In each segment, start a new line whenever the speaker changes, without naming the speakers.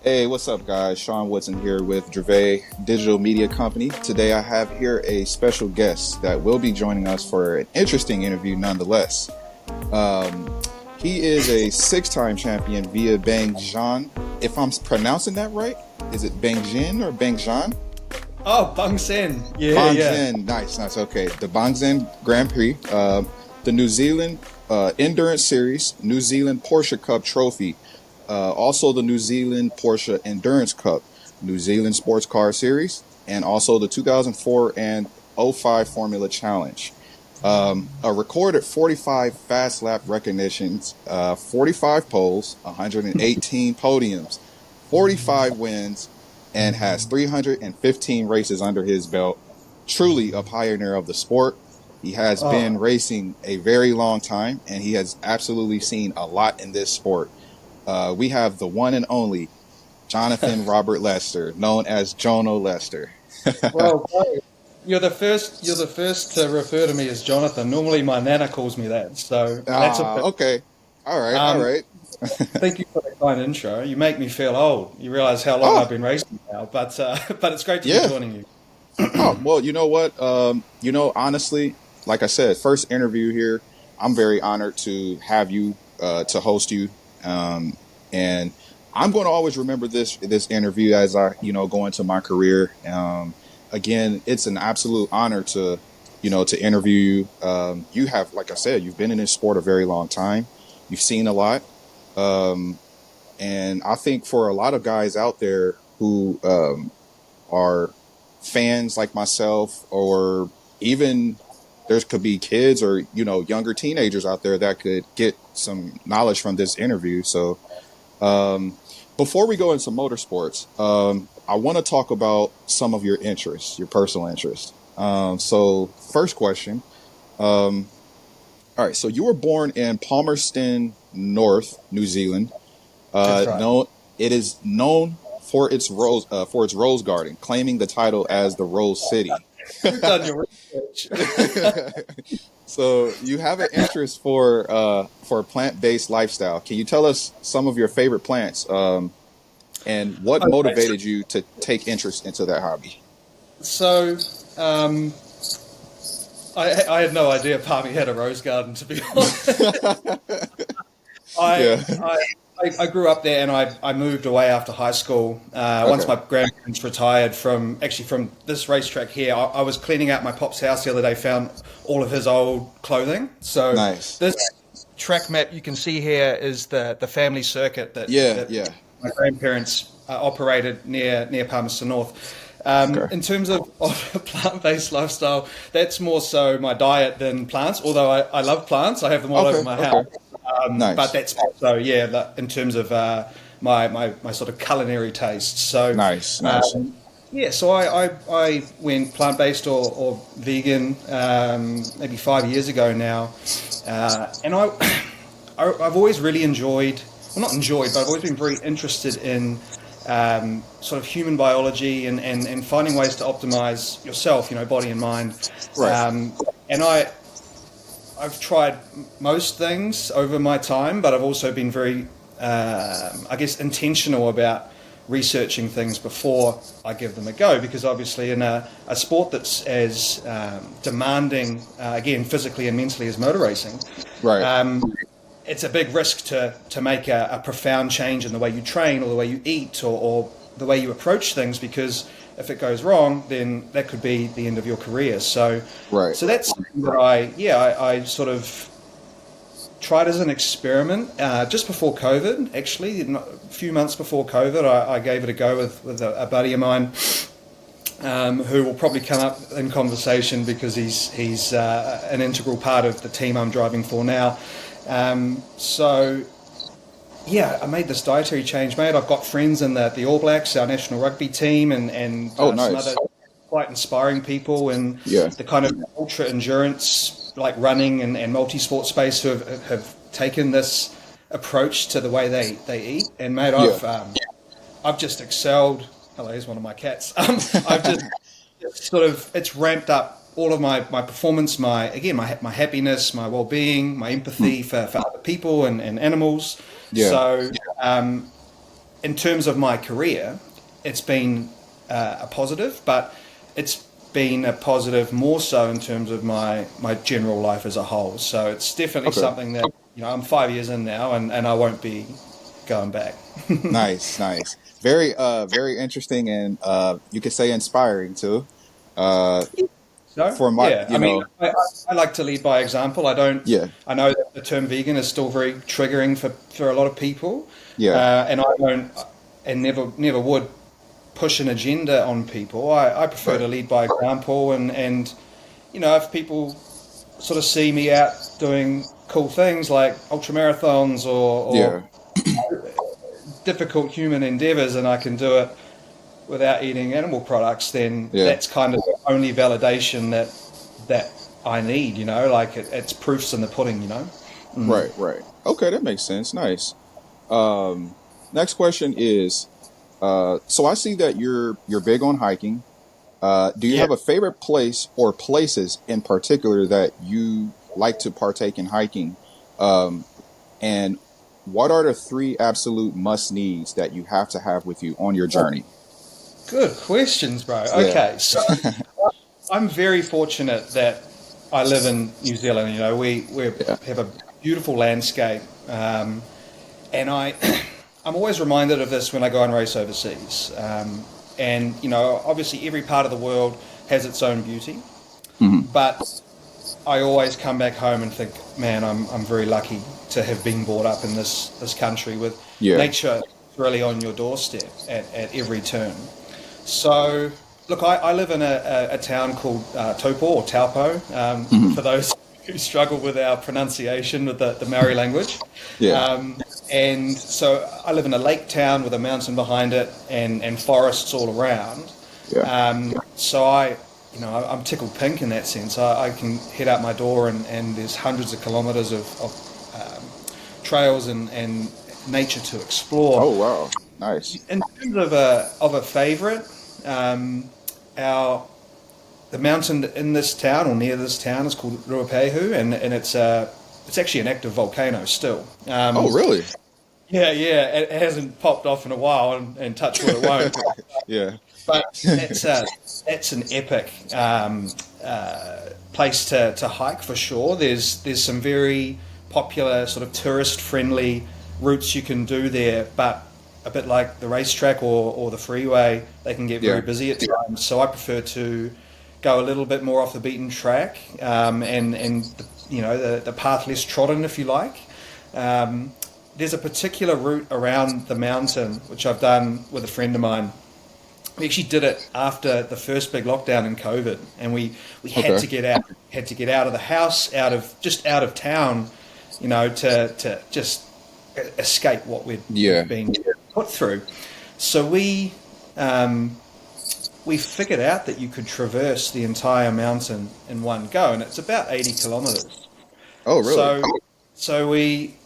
Hey, what's up, guys? Sean Woodson here with Gervais Digital Media Company. Today, I have here a special guest that will be joining us for an interesting interview nonetheless. Um, he is a six-time champion via Bang Zhan. If I'm pronouncing that right, is it Bang Jin or Bang Zhan?
Oh, Bang Sen. Yeah,
Bang
yeah.
Zhen, nice. Okay, the Bang Zhen Grand Prix, the New Zealand Endurance Series, New Zealand Porsche Cup Trophy, also the New Zealand Porsche Endurance Cup, New Zealand Sports Car Series, and also the 2004 and '05 Formula Challenge. A recorded 45 fast lap recognitions, 45 poles, 118 podiums, 45 wins, and has 315 races under his belt. Truly a pioneer of the sport. He has been
Oh,
racing a very long time, and he has absolutely seen a lot in this sport. We have the one and only Jonathan Robert Lester, known as Jono Lester.
well, great. You're the first to refer to me as Jonathan. Normally, my nana calls me that, so that's a bit.
Okay. All right. All
Um,
right.
Thank you for the kind intro. You make me feel old. You realize how long I've
Oh,
been racing now, but but it's great to be
yeah.
joining you.
Oh, well, you know what? Honestly, like I said, first interview here. I'm very honored to have you, to host you. And I'm going to always remember this interview as I go into my career. Again, it's an absolute honor to interview you. You have, like I said, you've been in this sport a very long time. You've seen a lot. Um, and I think for a lot of guys out there who are fans like myself, or even there could be kids or younger teenagers out there that could get some knowledge from this interview. So um, before we go into motorsports, I want to talk about some of your interests, your personal interests. So first question. um, all right, so you were born in Palmerston North, New Zealand.
That's right.
No, it is known for its rose garden, claiming the title as the Rose City.
You've done your research.
So you have an interest for plant-based lifestyle. Can you tell us some of your favorite plants, and what
Okay,
motivated you to take interest into that hobby?
so um, I had no idea Palmy had a rose garden. To be honest, I,
Yeah.
I I grew up there, and I moved away after high school. Once
Okay.
my grandparents retired from this racetrack here, I was cleaning out my pop's house the other day, found all of his old clothing. So
Nice.
this track map you can see here is the family circuit
Yeah.
that
Yeah.
my grandparents operated near Palmerston North.
Okay.
In terms of a plant-based lifestyle, that's more so my diet than plants. Although I love plants, I have them all over
Okay.
my house.
Okay.
But
Nice.
that's so yeah. In terms of my sort of culinary tastes. So
Nice. Nice.
um, yeah, so I went plant-based or vegan maybe 5 years ago now, and I've always really enjoyed, well, not enjoyed, but I've always been very interested in sort of human biology and finding ways to optimize yourself, body and mind.
Right.
And I've tried most things over my time, but I've also been very, I guess, intentional about researching things before I give them a go, because obviously in a sport that's as demanding, again, physically and mentally as motor racing,
Right.
um, it's a big risk to make a profound change in the way you train or the way you eat or the way you approach things, because if it goes wrong, then that could be the end of your career. So,
Right.
so that's something that I sort of tried as an experiment just before COVID. Actually, a few months before COVID, I gave it a go with a buddy of mine, who will probably come up in conversation because he's an integral part of the team I'm driving for now. So yeah, I made this dietary change, mate. I've got friends in the All Blacks, our national rugby team, and
Oh,
some other
nice.
quite inspiring people in
Yeah.
the kind of ultra endurance, like running and multi sport space, who have taken this approach to the way they eat. And mate,
Yeah.
I've just excelled. Hello, here's one of my cats. I've just sort of, it's ramped up all of my performance, my happiness, my well being, my
Hmm.
empathy for other people and animals.
Yeah.
So in terms of my career, it's been a positive, but it's been a positive more so in terms of my general life as a whole. So it's definitely
Okay.
something that, I'm 5 years in now, and I won't be going back.
Nice, nice. Very very interesting, and you could say inspiring too. Uh
So
for my,
yeah, I mean, I like to lead by example. I don't.
yeah,
I know that the term vegan is still very triggering for a lot of people,
yeah,
and I don't, and never would push an agenda on people. I prefer
right.
to lead by example, and if people sort of see me out doing cool things like ultra marathons or
Yeah,
difficult human endeavors, and I can do it without eating animal products, then
yeah.
that's kind of the only validation that I need. Like it's proofs in the pudding.
Right, right. Okay, that makes sense. Nice. Um, Next question is, so I see that you're big on hiking. Do you
Yeah.
have a favorite place or places in particular that you like to partake in hiking? Um, and what are the three absolute must needs that you have to have with you on your journey?
Good questions, bro.
Yeah,
Okay, so I'm very fortunate that I live in New Zealand. We
yeah,
have a beautiful landscape, and I'm always reminded of this when I go and race overseas. And obviously, every part of the world has its own beauty,
hmm,
but I always come back home and think, man, I'm very lucky to have been brought up in this country with
yeah,
nature really on your doorstep at every turn. So, look, I live in a town called Taupo or Taupo,
hmm,
for those who struggle with our pronunciation with the Maori language.
yeah,
Um, and so I live in a lake town with a mountain behind it and forests all around.
yeah,
So I'm tickled pink in that sense. I can head out my door and there's hundreds of kilometres of trails and nature to explore.
oh wow, nice,
In terms of a favourite, um, our the mountain in this town or near this town is called Ruapehu, and it's actually an active volcano still.
oh really,
Yeah, yeah, it hasn't popped off in a while, and touch wood it won't.
yeah,
But that's an epic place to hike for sure. There's some very popular sort of tourist friendly routes you can do there, but a bit like the racetrack or the freeway, they can get very
yeah,
busy at times. So I prefer to go a little bit more off the beaten track, and the path less trodden, if you like. Um, there's a particular route around the mountain which I've done with a friend of mine. We actually did it after the first big lockdown in COVID, and we had
okay,
to get out of the house, out of town, to just escape what
yeah,
we'd been put through. So we figured out that you could traverse the entire mountain in one go, and it's about 80 kilometers.
oh really,
So so we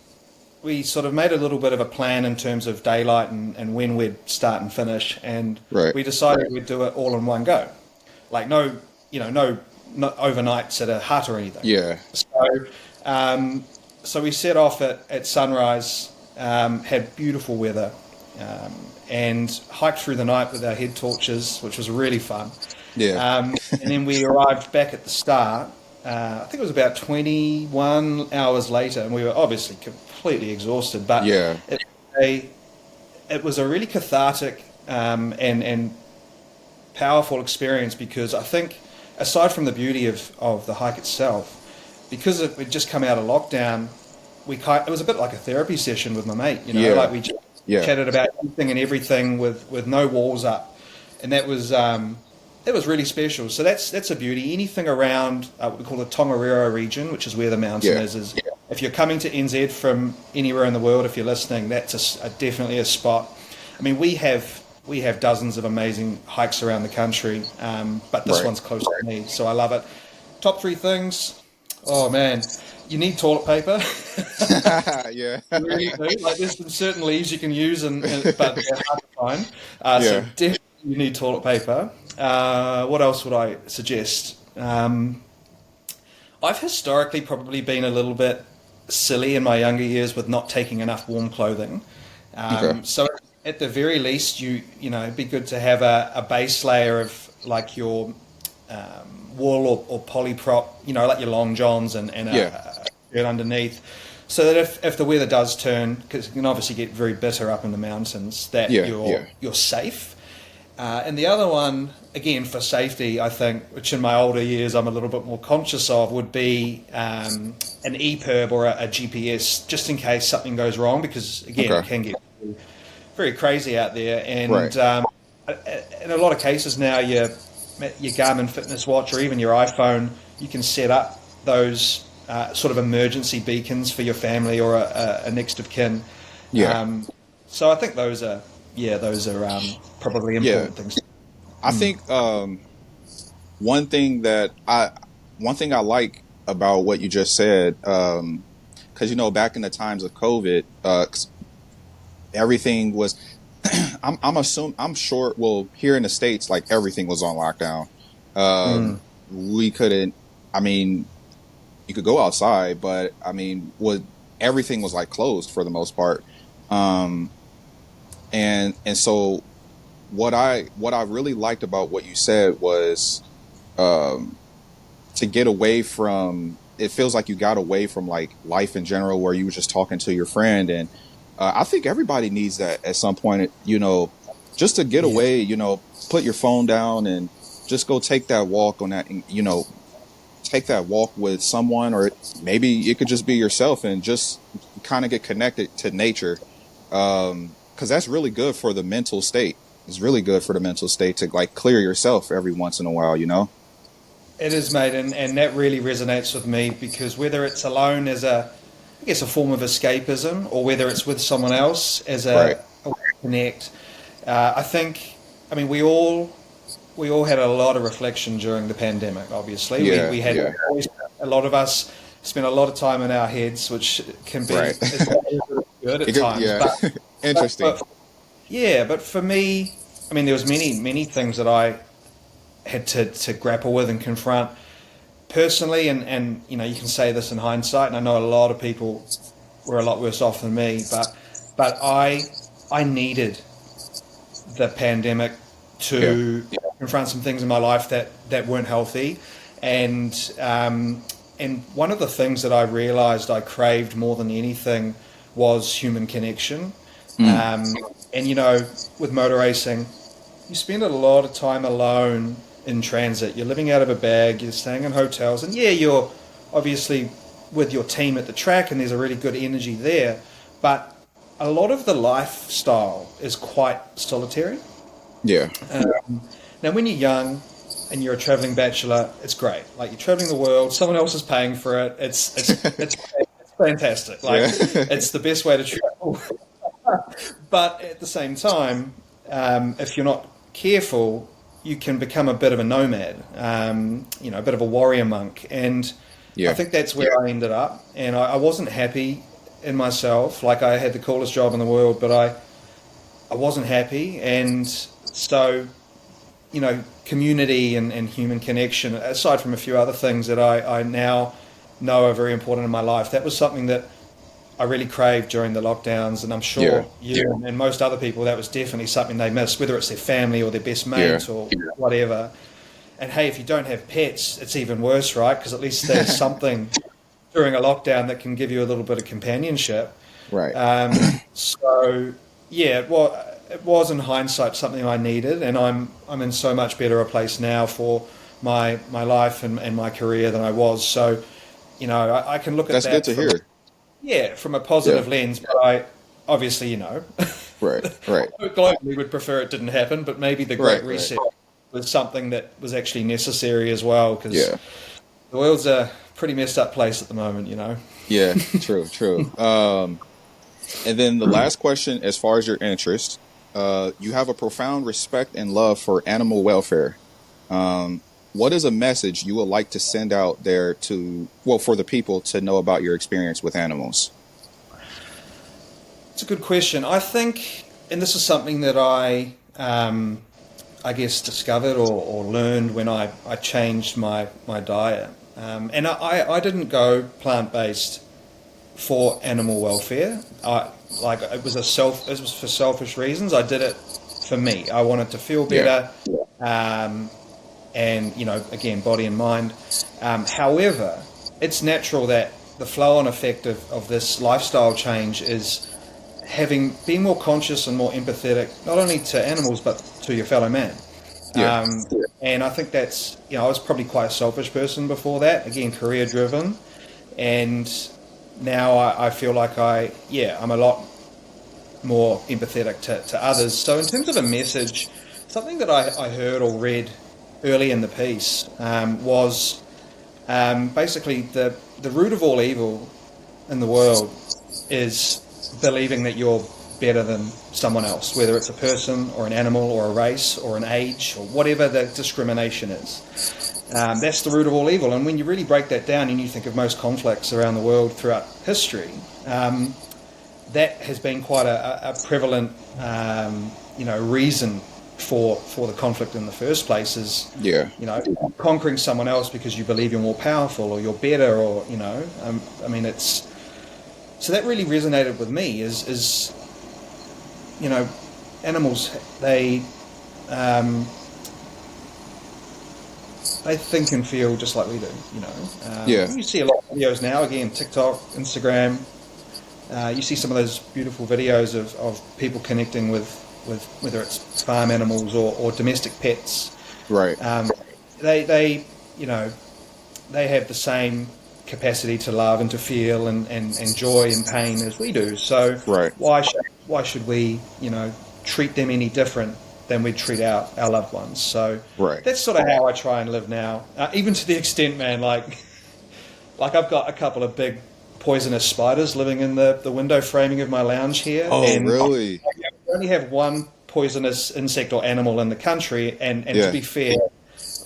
sort of made a little bit of a plan in terms of daylight and when we'd start and finish, and
right,
we decided we'd do it all in one go, like no overnights at a hut or anything.
yeah,
So so we set off at sunrise, had beautiful weather, and hiked through the night with our head torches, which was really fun.
yeah,
And then we arrived back at the start. I think it was about 21 hours later, and we were obviously completely exhausted. But
yeah,
it, a, it was a really cathartic and powerful experience, because I think, aside from the beauty of the hike itself, because we'd just come out of lockdown, it was a bit like a therapy session with my mate.
yeah,
Like we just
yeah,
chatted about anything and everything with no walls up, and that was. It was really special. So that's a beauty. Anything around what we call the Tongariro region, which is where the mountain
yeah,
is if you're coming to NZ from anywhere in the world, if you're listening, that's definitely a spot. I mean, we have dozens of amazing hikes around the country, but this
right,
one's close to me, so I love it. Top three things. Oh man, you need toilet paper.
yeah,
You really do. Like there's some certain leaves you can use, but they're hard to find. So
yeah,
definitely you need toilet paper. What else would I suggest? I've historically probably been a little bit silly in my younger years with not taking enough warm clothing.
okay,
So at the very least, it'd be good to have a base layer of like your wool or polyprop, like your long johns and
Yeah,
a shirt underneath, so that if the weather does turn, because it can obviously get very bitter up in the mountains, that
yeah,
you're
yeah,
you're safe. And the other one, again for safety, I think, which in my older years I'm a little bit more conscious of, would be an EPIRB or a GPS, just in case something goes wrong, because again it
okay,
can get very crazy out there.
right,
And in a lot of cases now, your Garmin fitness watch or even your iPhone, you can set up those sort of emergency beacons for your family or a next of kin.
yeah,
Um, so I think those are probably
yeah.
important things.
I think one thing that I one thing I like about what you just said, because back in the times of COVID, 'cause everything was. I'm sure. Well, here in the States, like everything was on lockdown.
Mm.
We couldn't. I mean, you could go outside, but I mean, everything was like closed for the most part. Um, and so what I really liked about what you said was um, to get away from. It feels like you got away from like life in general, where you were just talking to your friend, and I think everybody needs that at some point. Just to get
Yeah,
away. Put your phone down and just go take that walk on that. Take that walk with someone, or maybe it could just be yourself, and just kind of get connected to nature. Because that's really good for the mental state. It's really good for the mental state to like clear yourself every once in a while.
it is, mate, and that really resonates with me, because whether it's alone as I guess, a form of escapism, or whether it's with someone else as
Right.
a way to connect, I think, I mean, we all had a lot of reflection during the pandemic. Obviously, we
Yeah.
we had
Yeah.
a lot of us spent a lot of time in our heads, which can be
Right.
good at times.
Yeah. Interesting.
But yeah, but for me, I mean, there was many things that I had to grapple with and confront personally, and you can say this in hindsight, and I know a lot of people were a lot worse off than me, but I needed the pandemic
Yeah.
to confront some things in my life that weren't healthy, and one of the things that I realized I craved more than anything was human connection.
Mm.
um, and with motor racing, you spend a lot of time alone in transit. You're living out of a bag, you're staying in hotels, and yeah, you're obviously with your team at the track, and there's a really good energy there, but a lot of the lifestyle is quite solitary.
Yeah.
Now, when you're young and you're a traveling bachelor, it's great. Like, you're traveling the world, someone else is paying for it. It's fantastic. Like,
Yeah.
it's the best way to travel. But at the same time, if you're not careful, you can become a bit of a nomad, a bit of a warrior monk. And I
Yeah.
think that's where I ended up. And I wasn't happy in myself. Like, I had the coolest job in the world, but I wasn't happy. And so, community and human connection, aside from a few other things that I now know are very important in my life, that was something that I really craved during the lockdowns, and I'm
Yeah.
sure you and most other people, that was definitely something they missed, whether it's their family or their best
Yeah.
mate or whatever. And hey, if you don't have pets, it's even worse, right? Because at least there's something during a lockdown that can give you a little bit of companionship.
Right.
So yeah, well, it was in hindsight something I needed, and I'm in so much better a place now for my life and my career than I was. So I can look at
That's good
that
to
from
hear.
from a
Yeah.
positive lens, but I obviously,
Right. Right.
globally would prefer it didn't happen, but maybe the Great
Right. Right.
Reset was something that was actually necessary as well, because
Yeah.
the world's a pretty messed up place at the moment.
Yeah. True. True. And then the last question, as far as your interest, you have a profound respect and love for animal welfare. What is a message you would like to send out there for the people to know about your experience with animals?
It's a good question. I think, and this is something that I guess, discovered or learned when I changed my diet. And I didn't go plant-based for animal welfare. Like it was for selfish reasons. I did it for me. I wanted to feel better, and again, body and mind. However, it's natural that the flow-on effect of this lifestyle change is being more conscious and more empathetic, not only to animals but to your fellow man.
Yeah.
And I think that's, I was probably quite a selfish person before that, again, career driven. And now I feel like I'm a lot more empathetic to others. So in terms of a message, something that I heard or read early in the piece was basically the root of all evil in the world is believing that you're better than someone else, whether it's a person or an animal or a race or an age or whatever the discrimination is. That's the root of all evil. And when you really break that down and you think of most conflicts around the world throughout history, that has been quite a prevalent reason for the conflict in the first place is conquering someone else because you believe you're more powerful or you're better, or it's so that really resonated with me is animals, they think and feel just like we do. You see a lot of videos now, again, TikTok, Instagram. You see some of those beautiful videos of people connecting with whether it's farm animals or domestic pets.
Right.
They have the same capacity to love and to feel and joy and pain as we do. So why should we treat them any different than we treat our loved ones? So that's sort of how I try and live now. Even to the extent, man, like I've got a couple of big poisonous spiders living in the window framing of my lounge here.
Oh, and really?
I only have one poisonous insect or animal in the country, and to be fair,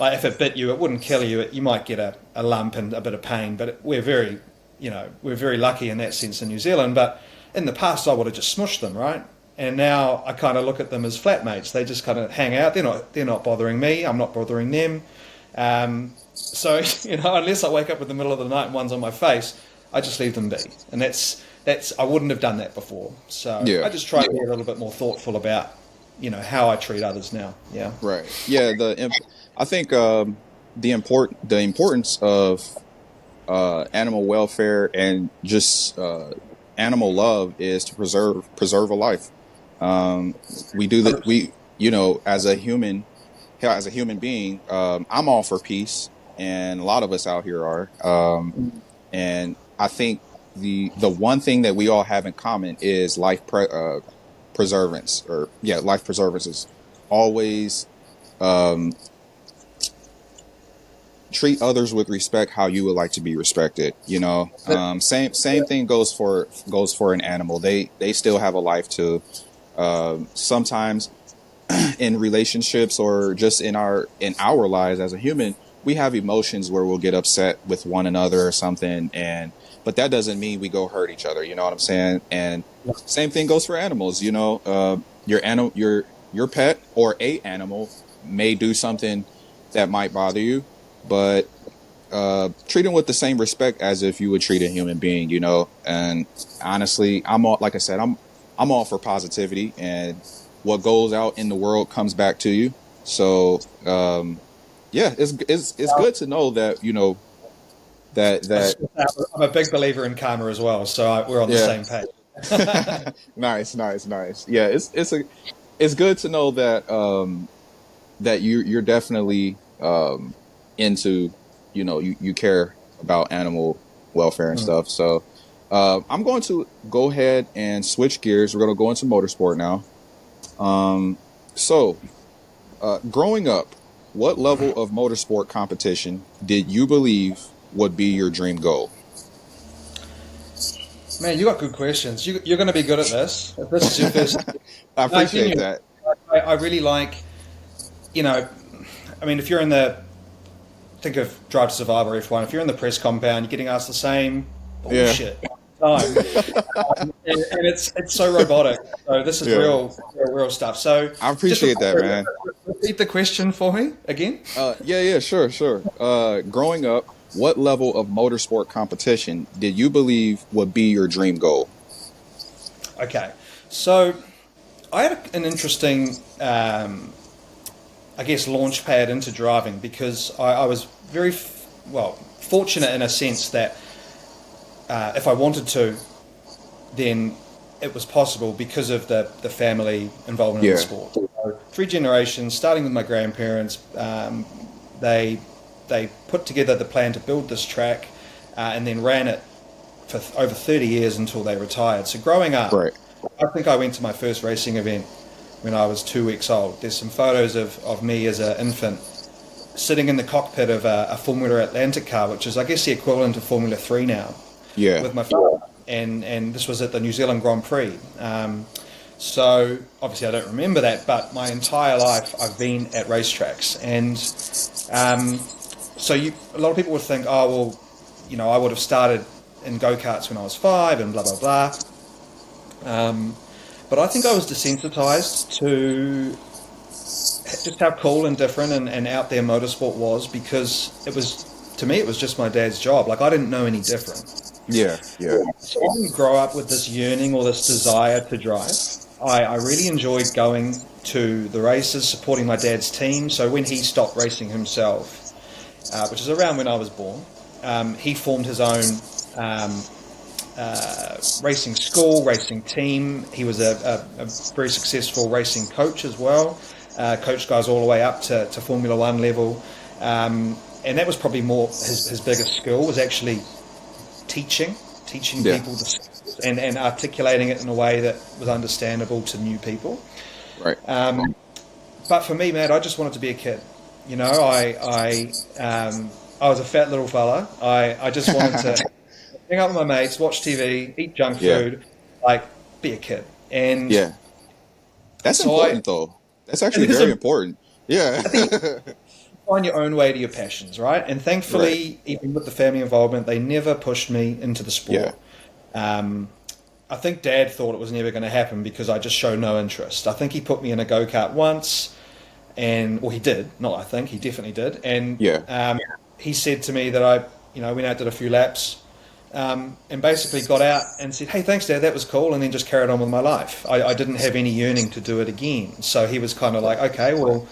like if it bit you, it wouldn't kill you. You might get a lump and a bit of pain, but we're very lucky in that sense in New Zealand. But in the past, I would have just smushed them, right? And now I kind of look at them as flatmates. They just kind of hang out. They're not bothering me. I'm not bothering them. So unless I wake up in the middle of the night and one's on my face, I just leave them be. And that's I wouldn't have done that before. So I just try to be a little bit more thoughtful about how I treat others now. Yeah.
Right. Yeah. I think the importance of animal welfare and just animal love is to preserve a life. We do that. As a human being, I'm all for peace, and a lot of us out here are. And I think the one thing that we all have in common is life preservance, life preservance is always treat others with respect how you would like to be respected. Same thing goes for an animal. They still have a life too. Sometimes in relationships or just in our lives as a human, we have emotions where we'll get upset with one another or something, but that doesn't mean we go hurt each other. You know what I'm saying? And same thing goes for animals. Your pet or a animal may do something that might bother you, but treat them with the same respect as if you would treat a human being. And honestly, I'm all for positivity, and what goes out in the world comes back to you. So it's good to know that that
I'm a big believer in karma as well, so we're on the same page.
Nice. Yeah, it's good to know that that you're definitely into you care about animal welfare and stuff. So I'm going to go ahead and switch gears. We're going to go into motorsport now. So growing up, what level of motorsport competition did you believe would be your dream goal?
Man, you got good questions. You're going to be good at this. If this is your first.
I appreciate that.
I really like, if you're in think of Drive to Survive or F1, if you're in the press compound, you're getting asked the same bullshit all the time. and it's so robotic. So this is real stuff. So
I appreciate that, man.
Repeat the question for me again.
Sure. Growing up, what level of motorsport competition did you believe would be your dream goal?
Okay, so I had an interesting, I guess, launch pad into driving because I was very, fortunate in a sense that if I wanted to, then it was possible because of the family involvement in the
Yeah.
sport. So 3 generations, starting with my grandparents, they they put together the plan to build this track, and then ran it for over 30 years until they retired. So growing up,
Right.
I think I went to my first racing event when I was 2 weeks old. There's some photos of me as an infant sitting in the cockpit of a Formula Atlantic car, which is, I guess, the equivalent of Formula 3 now,
Yeah.
with my father. And this was at the New Zealand Grand Prix. So obviously I don't remember that, but my entire life I've been at racetracks. And a lot of people would think, oh, well, I would have started in go-karts when I was 5 and blah, blah, blah. But I think I was desensitized to just how cool and different and out there motorsport was, because to me, it was just my dad's job. Like, I didn't know any different.
Yeah. Yeah.
So I didn't grow up with this yearning or this desire to drive. I really enjoyed going to the races, supporting my dad's team. So when he stopped racing himself, which is around when I was born, he formed his own racing school, racing team. He was a very successful racing coach as well. Coached guys all the way up to Formula One level. And that was probably more his biggest skill, was actually teaching
Yeah.
people the skills and articulating it in a way that was understandable to new people.
Right.
But for me, man, I just wanted to be a kid. I was a fat little fella. I just wanted to hang out with my mates, watch TV, eat junk
Yeah.
food, like be a kid. And
Yeah. That's
so
important, though. That's actually
it is
very important. Yeah.
find your own way to your passions, right? And thankfully, even with the family involvement, they never pushed me into the sport. I think Dad thought it was never going to happen because I just showed no interest. I think he put me in a go-kart once, he did. Not I think, he definitely did. And he said to me that I went out, did a few laps, and basically got out and said, hey, thanks, Dad, that was cool, and then just carried on with my life. I didn't have any yearning to do it again. So he was kind of like, okay, well,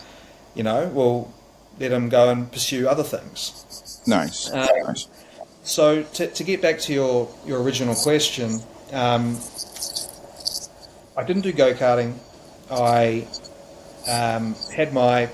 we'll let him go and pursue other things.
Nice. Nice.
So to get back to your original question, I didn't do go-karting. I had my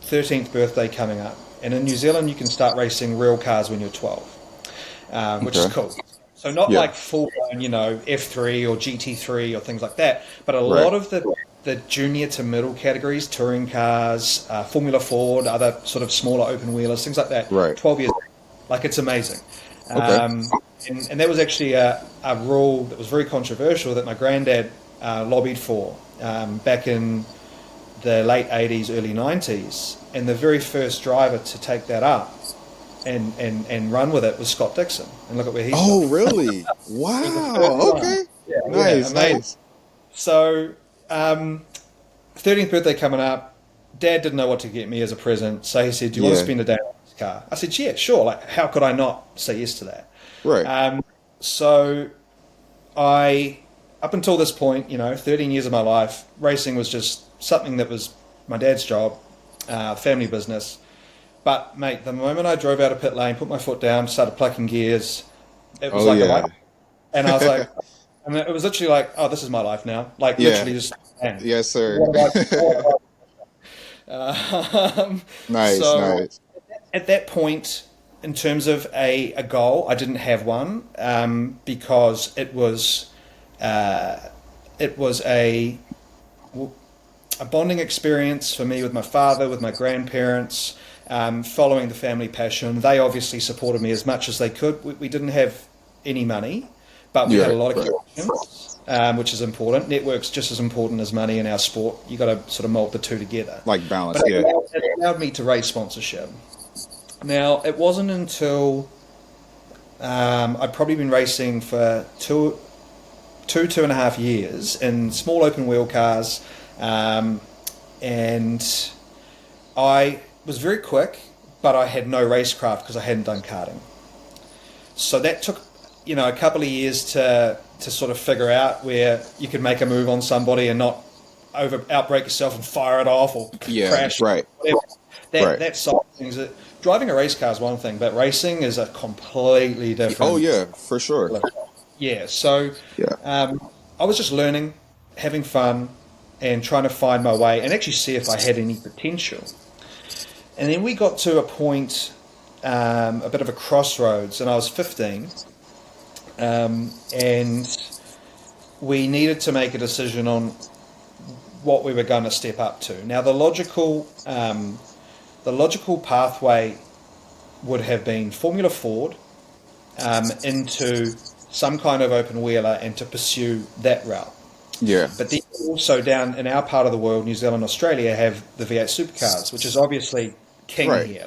13th birthday coming up, and in New Zealand you can start racing real cars when you're 12, which is cool. So not like full-blown, F3 or GT3 or things like that, but a lot of the junior to middle categories, touring cars, Formula Ford, other sort of smaller open wheelers, things like that. 12 years, like, it's amazing. And that was actually a rule that was very controversial that my granddad lobbied for back in the late 80s, early 90s. And the very first driver to take that up and run with it was Scott Dixon. And look at where he's gone.
Really? Wow. Okay.
Yeah,
Nice. Nice.
So, 13th birthday coming up, Dad didn't know what to get me as a present. So he said, do you want to spend a day on this car? I said, yeah, sure. Like, how could I not say yes to that?
Right.
So up until this point, 13 years of my life, racing was just something that was my dad's job, family business. But, mate, the moment I drove out of pit lane, put my foot down, started plucking gears, it was a light. And I was like, and it was literally like, oh, this is my life now. Like, literally just, man.
Yes, sir. Nice,
so
nice.
at that point, in terms of a goal, I didn't have one because it was a bonding experience for me with my father, with my grandparents, following the family passion. They obviously supported me as much as they could. We didn't have any money, but we had a lot of connections, which is important. Network's just as important as money in our sport. You got to sort of mold the two together.
Like balance,
but it allowed me to raise sponsorship. Now, it wasn't until I'd probably been racing for two and a half years in small open wheel cars, and I was very quick, but I had no racecraft because I hadn't done karting. So that took, a couple of years to to sort of figure out where you could make a move on somebody and not outbreak yourself and fire it off or crash.
Right.
That side of things. Driving a race car is one thing, but racing is a completely different.
Oh yeah, for sure.
Yeah. So I was just learning, having fun, and trying to find my way and actually see if I had any potential. And then we got to a point, a bit of a crossroads, and I was 15, and we needed to make a decision on what we were going to step up to. Now, the logical pathway would have been Formula Ford into some kind of open wheeler and to pursue that route.
Yeah.
But then also down in our part of the world, New Zealand, Australia, have the V8 supercars, which is obviously king here.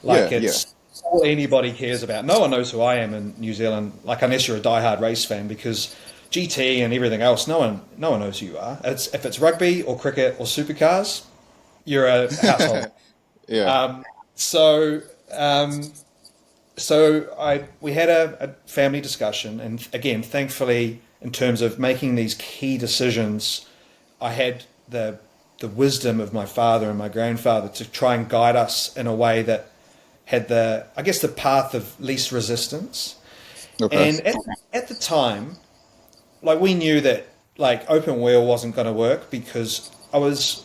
It's all anybody cares about. No one knows who I am in New Zealand, like unless you're a diehard race fan, because GT and everything else, no one knows who you are. If it's rugby or cricket or supercars, you're a household. We had a family discussion, and again, thankfully, in terms of making these key decisions, I had the wisdom of my father and my grandfather to try and guide us in a way that had the path of least resistance. Okay. And at the time, like, we knew that like open wheel wasn't going to work because I was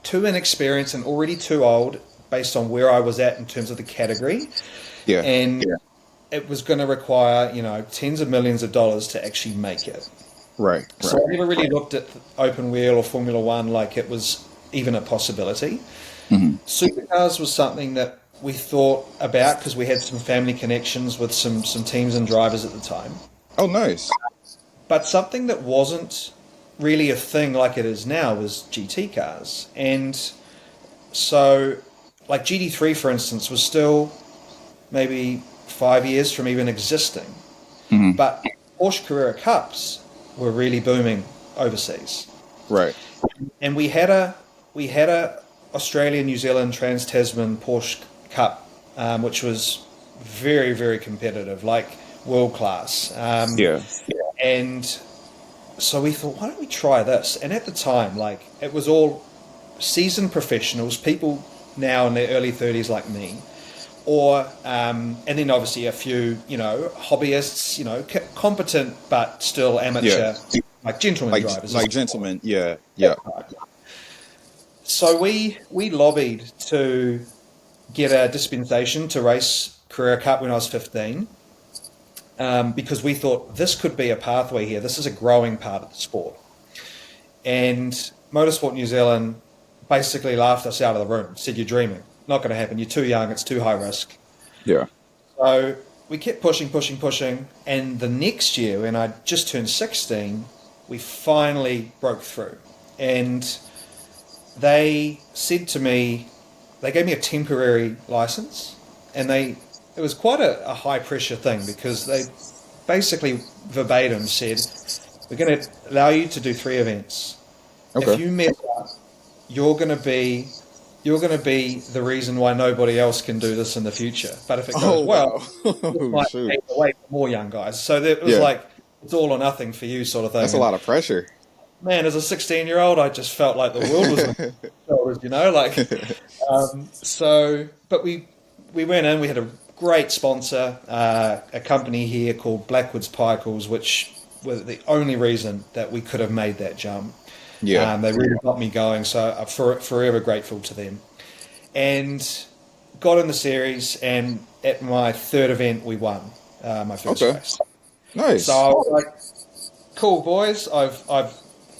too inexperienced and already too old based on where I was at in terms of the category. Yeah. And it was going to require, tens of millions of dollars to actually make it.
Right.
So I never really looked at open wheel or Formula One like it was even a possibility. Mm-hmm. Supercars was something that we thought about because we had some family connections with some teams and drivers at the time.
Oh, nice.
But something that wasn't really a thing like it is now was GT cars. And so, like GT3, for instance, was still maybe 5 years from even existing. Mm-hmm. But Porsche Carrera Cups were really booming overseas.
Right.
And we had a Australia, New Zealand, Trans-Tasman Porsche Cup, which was very, very competitive, like world class. And so we thought, why don't we try this? And at the time, like, it was all seasoned professionals, people now in their early 30s like me, or and then obviously a few, hobbyists, competent but still amateur, like gentlemen drivers.
Like gentlemen, yeah.
So we lobbied to get a dispensation to race Carrera Cup when I was 15, because we thought this could be a pathway here. This is a growing part of the sport. And Motorsport New Zealand basically laughed us out of the room, said, "You're dreaming. Not going to happen. You're too young. It's too high risk."
Yeah.
So we kept pushing. And the next year, when I just turned 16, we finally broke through. And they said to me, they gave me a temporary license, and it was quite a high pressure thing because they basically verbatim said, "We're going to allow you to do 3 events. Okay. If you mess up, you're going to be the reason why nobody else can do this in the future. But if it goes it might take away from more young guys." So it was like, it's all or nothing for you sort of thing.
That's a lot of pressure.
Man, as a 16-year-old, I just felt like the world was on my shoulders, but we went in, we had a great sponsor, a company here called Blackwood's Pickles, which were the only reason that we could have made that jump. Yeah. They really got me going, so I'm forever grateful to them. And got in the series, and at my 3rd event, we won my first race.
Nice.
So I was like, "Cool, boys, I've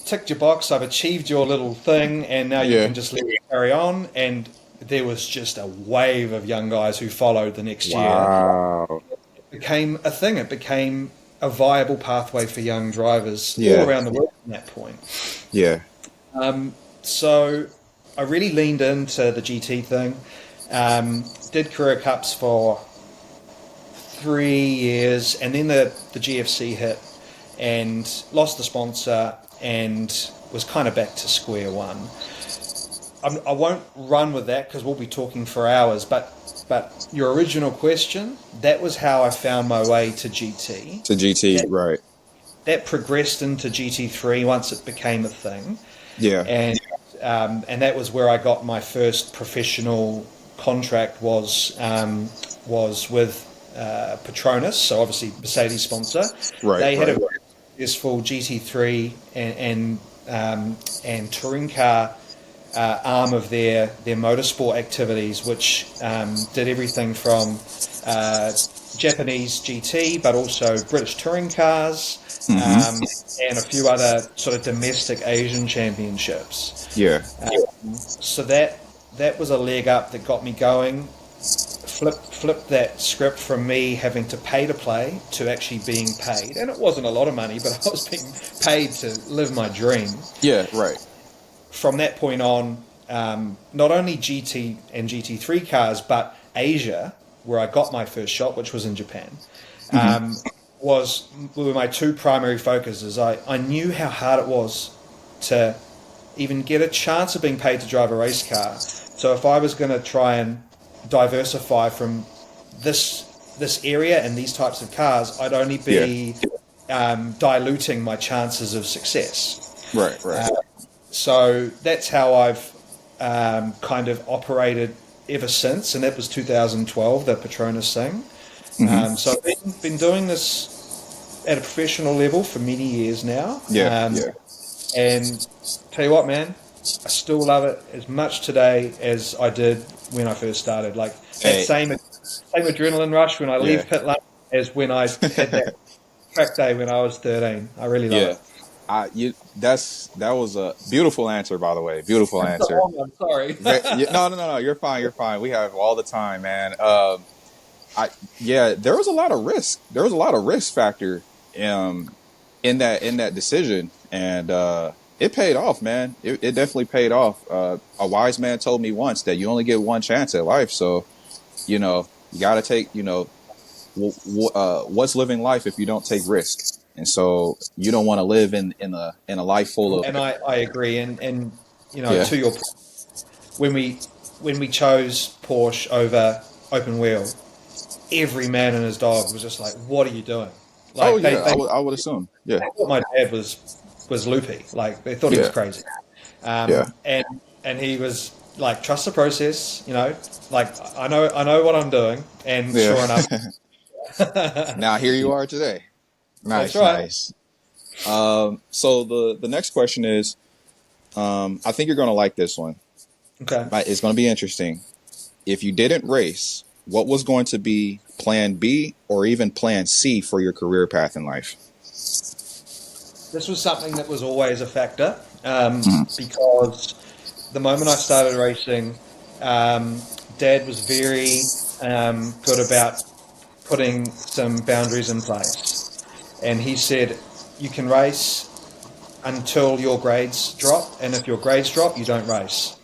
ticked your box, I've achieved your little thing, and now you can just let it carry on." And there was just a wave of young guys who followed the next year. It became a thing. It became a viable pathway for young drivers all around the world from that point.
Yeah.
So I really leaned into the GT thing. Did Carrera Cups for 3 years, and then the GFC hit, and lost the sponsor, and was kind of back to square one. I won't run with that because we'll be talking for hours, but your original question, that was how I found my way to GT.
Right.
that progressed into GT3 once it became a thing.
Yeah.
And that was where I got my first professional contract was with Petronas, so obviously Mercedes sponsor.
Right.
They had
right.
a very successful GT3 and touring car arm of their motorsport activities, which did everything from Japanese GT, but also British touring cars, and a few other sort of domestic Asian championships.
Yeah.
So that was a leg up that got me going. Flipped that script from me having to pay to play to actually being paid, and it wasn't a lot of money, but I was being paid to live my dream.
Yeah. Right.
From that point on, not only GT and GT3 cars, but Asia, where I got my first shot, which was in Japan, were my two primary focuses. I knew how hard it was to even get a chance of being paid to drive a race car. So if I was going to try and diversify from this area and these types of cars, I'd only be diluting my chances of success.
Right. Right.
So that's how I've kind of operated ever since, and that was 2012, the Petronas thing. So I've been doing this at a professional level for many years now. And tell you what, man, I still love it as much today as I did when I first started. Like that same adrenaline rush when I leave pit lane as when I had that track day when I was 13. I really love it.
That was a beautiful answer, by the way. Beautiful answer.
I'm sorry.
No. You're fine. We have all the time, man. There was a lot of risk. There was a lot of risk factor in that decision, and it paid off, man. It definitely paid off. A wise man told me once that you only get one chance at life, so you got to take. What's living life if you don't take risk? And so you don't want to live in a life full of.
And I agree. And to your point, when we chose Porsche over open wheel, every man and his dog was just like, "What are you doing?" Like,
I would assume. Yeah.
They thought my dad was loopy. Like they thought he was crazy. And he was like, "Trust the process." Like I know what I'm doing. And sure enough,
now here you are today. Nice,
right.
Nice. So the next question is, I think you're going to like this one.
Okay.
It's going to be interesting. If you didn't race, what was going to be plan B or even plan C for your career path in life?
This was something that was always a factor because the moment I started racing, Dad was very good about putting some boundaries in place. And he said, you can race until your grades drop, and if your grades drop, you don't race.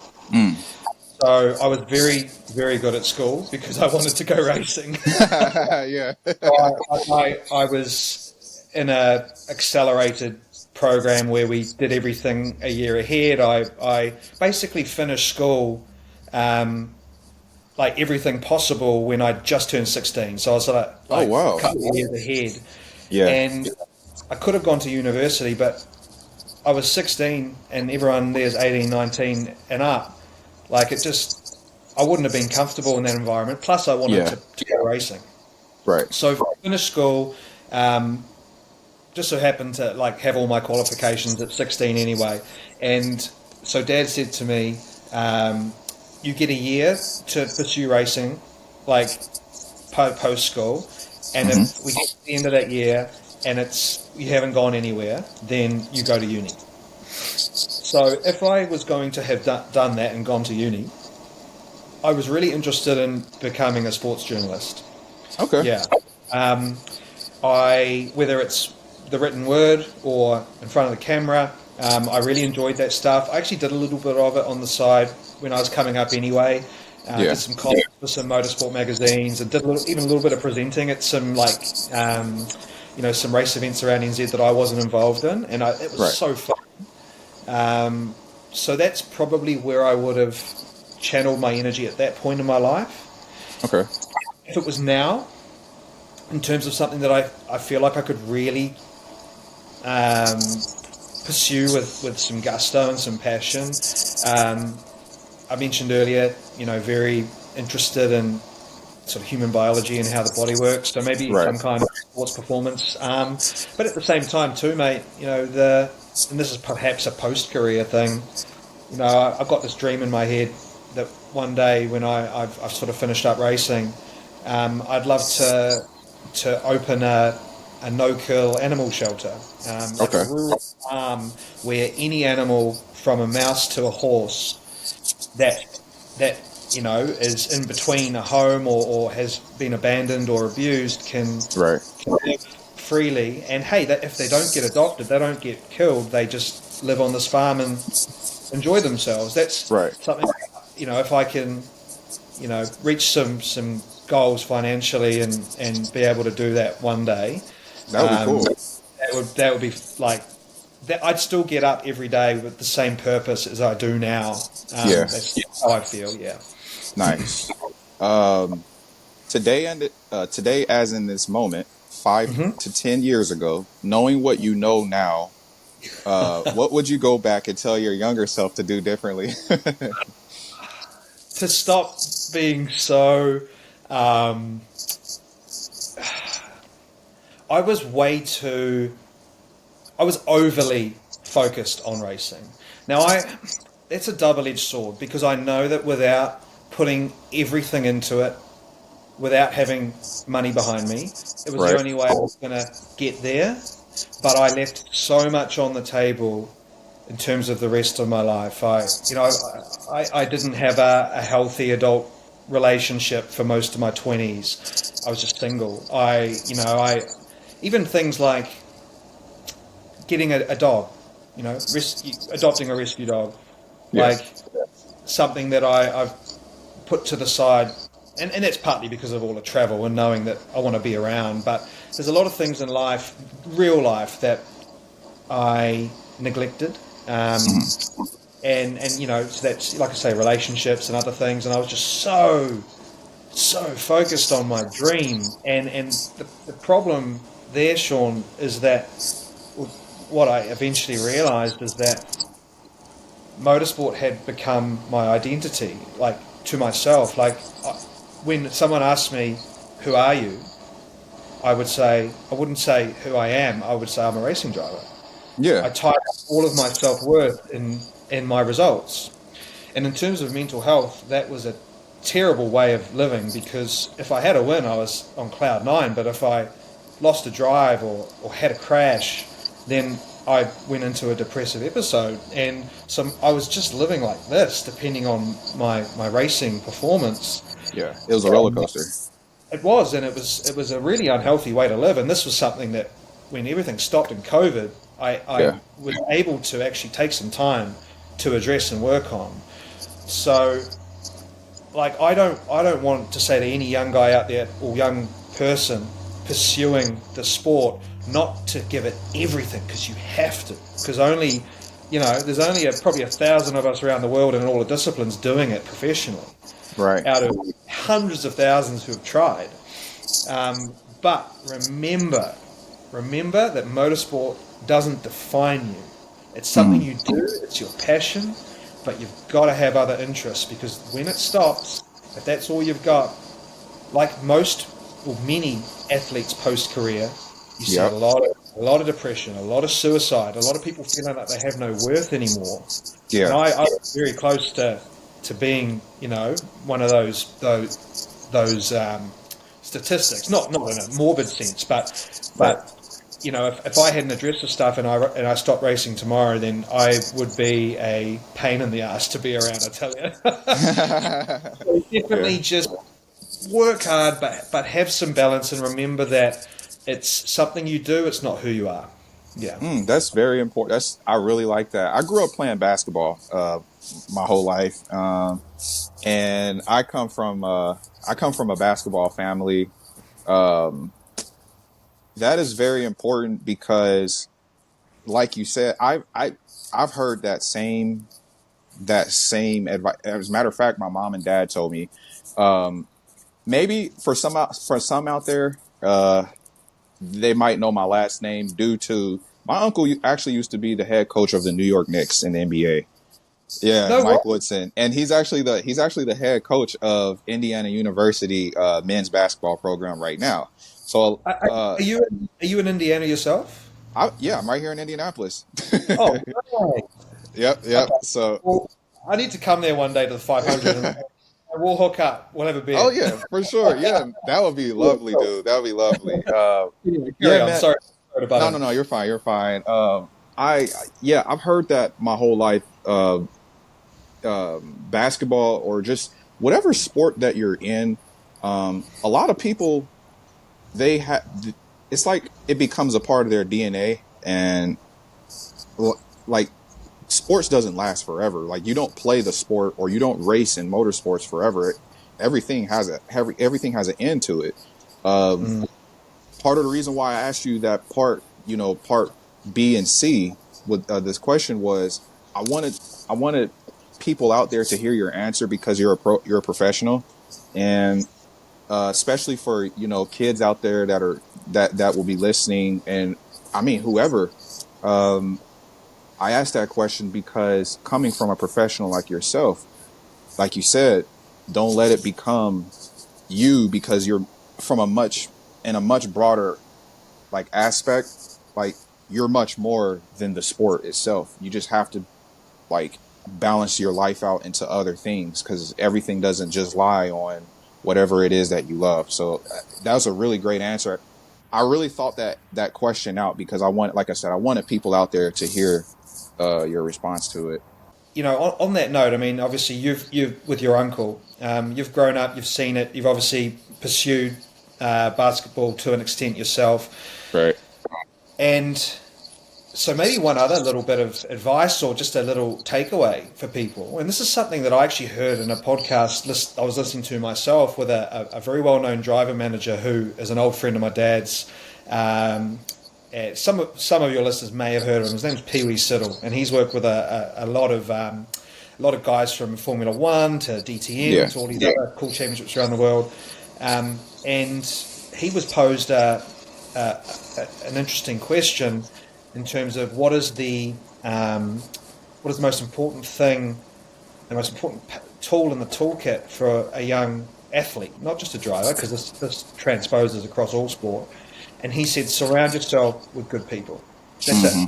So I was very, very good at school because I wanted to go racing.
Yeah.
I was in a accelerated program where we did everything a year ahead. I basically finished school like everything possible when I just turned 16. So I was like
wow,
a couple of years ahead.
Yeah.
And I could have gone to university, but I was 16 and everyone there's 18, 19 and up. Like I wouldn't have been comfortable in that environment. Plus I wanted to go racing.
Right.
So I finished school, just so happened to like have all my qualifications at 16 anyway. And so Dad said to me, you get a year to pursue racing, like post school. And if we get to the end of that year and you haven't gone anywhere, then you go to uni. So if I was going to have done that and gone to uni, I was really interested in becoming a sports journalist.
Okay.
Yeah. Whether it's the written word or in front of the camera, I really enjoyed that stuff. I actually did a little bit of it on the side when I was coming up anyway. Did some columns for some motorsport magazines and did even a little bit of presenting at some some race events around NZ that I wasn't involved in, and it was so fun. So that's probably where I would have channeled my energy at that point in my life.
Okay.
If it was now, in terms of something that I feel like I could really pursue with some gusto and some passion. I mentioned earlier, very interested in sort of human biology and how the body works. So maybe
Right.
some kind of sports performance. But at the same time, too, mate, and this is perhaps a post-career thing. I've got this dream in my head that one day when I've sort of finished up racing, I'd love to open a no-kill animal shelter, like a
Okay.
rural farm where any animal from a mouse to a horse that is in between a home or has been abandoned or abused
Right.
can live freely. And hey, that if they don't get adopted, they don't get killed. They just live on this farm and enjoy themselves. That's
Right.
something, if I can, reach some goals financially and be able to do that one day,
That would be cool.
that would be like that. I'd still get up every day with the same purpose as I do now.
Yeah.
That's how I feel. Yeah.
Nice. Um, today, as in this moment, 5 to 10 years ago, knowing what you know now, what would you go back and tell your younger self to do differently?
To stop being so. Um, I was way too. I was overly focused on racing. Now that's a double-edged sword because I know that without putting everything into it, without having money behind me, it was the
Right.
only way I was going to get there. But I left so much on the table in terms of the rest of my life. I didn't have a healthy adult relationship for most of my 20s. I was just single. Even things like getting a dog, adopting a rescue dog,
Yeah.
like something that I've put to the side. And that's partly because of all the travel and knowing that I want to be around. But there's a lot of things in life, real life, that I neglected. So that's, like I say, relationships and other things. And I was just so focused on my dream. And the problem there, Sean, is that what I eventually realized is that motorsport had become my identity, like to myself. Like when someone asked me, "Who are you?" I wouldn't say who I am. I would say I'm a racing driver.
Yeah.
I tied up all of my self-worth in my results. And in terms of mental health, that was a terrible way of living because if I had a win, I was on cloud nine. But if I lost a drive or had a crash, then I went into a depressive episode. And so I was just living like this, depending on my racing performance.
Yeah. It was a roller coaster.
It was, and it was a really unhealthy way to live. And this was something that, when everything stopped in COVID, I was able to actually take some time to address and work on. So, like, I don't want to say to any young guy out there or young person pursuing the sport not to give it everything, because you have to. Because there's only probably 1,000 of us around the world in all the disciplines doing it professionally,
Right.
out of hundreds of thousands who have tried. But remember that motorsport doesn't define you. It's something you do, it's your passion, but you've got to have other interests, because when it stops, if that's all you've got, like most or many athletes post-career, you see
Yep.
a lot of depression, a lot of suicide, a lot of people feeling like they have no worth anymore.
Yeah.
And I was very close to being, one of those statistics. Not in a morbid sense, but if I hadn't addressed the stuff and I stopped racing tomorrow, then I would be a pain in the ass to be around, I tell you. So definitely just work hard, but have some balance, and remember that it's something you do. It's not who you are. Yeah.
That's very important. I really like that. I grew up playing basketball my whole life, and I come from a basketball family. That is very important because, like you said, I've heard that same advice. As a matter of fact, my mom and dad told me. Maybe for some out there, they might know my last name due to My uncle actually used to be the head coach of the New York Knicks in the NBA. Yeah,
No,
Mike
what?
Woodson, and he's actually the head coach of Indiana University men's basketball program right now. So,
Are you in Indiana yourself?
I'm right here in Indianapolis.
Oh, right.
Yep, yep.
Okay.
So,
Well, I need to come there one day to the 500, and we'll hook up. We'll have a
oh
beer.
yeah, for sure. Yeah, that would be
Yeah,
lovely,
cool.
dude. That would be lovely.
Anyway, carry
Yeah,
on.
man.
Sorry to butt
No,
in.
no, no. You're fine. You're fine. I've heard that my whole life. Basketball or just whatever sport that you're in, a lot of people they have. It's like it becomes a part of their DNA, and like sports doesn't last forever. Like you don't play the sport or you don't race in motorsports forever. Everything has an end to it. Um,
Mm.
Part of the reason why I asked you that part B and C with this question was I wanted people out there to hear your answer because you're a professional, and especially for kids out there that will be listening, and I mean whoever. Um, I asked that question because coming from a professional like yourself, like you said, don't let it become you because you're from a much broader like aspect. Like you're much more than the sport itself. You just have to like balance your life out into other things because everything doesn't just lie on whatever it is that you love. So that was a really great answer. I really thought that question out because like I said, I wanted people out there to hear your response to it.
On that note, I mean, obviously, you've with your uncle, you've grown up, you've seen it, you've obviously pursued basketball to an extent yourself,
Right.
and so maybe one other little bit of advice or just a little takeaway for people, and this is something that I actually heard in a podcast I was listening to myself with a very well-known driver manager who is an old friend of my dad's. Some of your listeners may have heard of him. His name's Pee Wee Siddle, and he's worked with a lot of guys from Formula One to DTM
Yeah.
to all these other cool championships around the world. And he was posed an interesting question in terms of what is the most important thing, the most important tool in the toolkit for a young athlete, not just a driver, because this transposes across all sport. And he said, surround yourself with good people. That's
Hmm.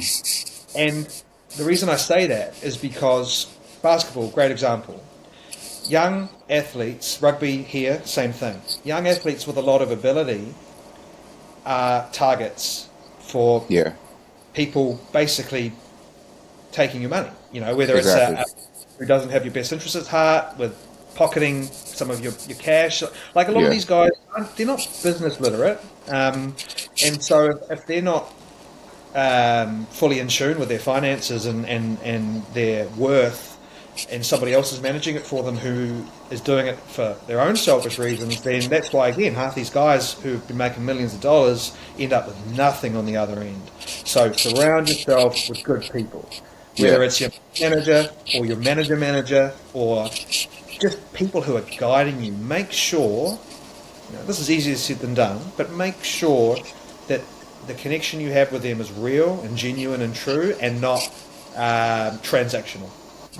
it. And the reason I say that is because basketball, great example. Young athletes, rugby here, same thing. Young athletes with a lot of ability are targets for
Yeah.
people basically taking your money. Whether it's
Exactly.
who doesn't have your best interest at heart, with pocketing some of your cash. Like a lot of
Yeah.
these guys, they're not business literate, and so if they're not fully in tune with their finances and their worth, and somebody else is managing it for them who is doing it for their own selfish reasons, then that's why, again, half these guys who've been making millions of dollars end up with nothing on the other end. So surround yourself with good people,
Yeah.
whether it's your manager or your manager or just people who are guiding you. Make sure, this is easier said than done, but make sure that the connection you have with them is real and genuine and true and not transactional.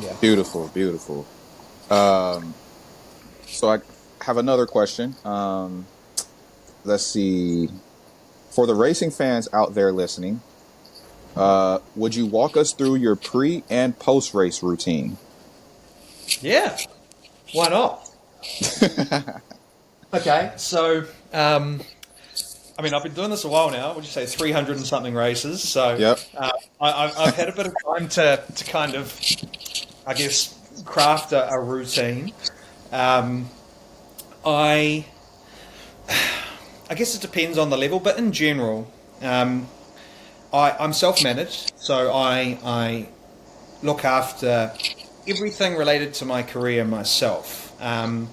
Yeah.
Beautiful. Beautiful. Um, so I have another question. Let's see. For the racing fans out there listening, would you walk us through your pre and post race routine?
Yeah. Why not? Okay. So, I mean, I've been doing this a while now. Would you say 300 and something races? So,
Yep.
I've had a bit of time to kind of, I guess, craft a routine. Um, I guess it depends on the level, but in general, I'm self-managed, so I look after everything related to my career myself. That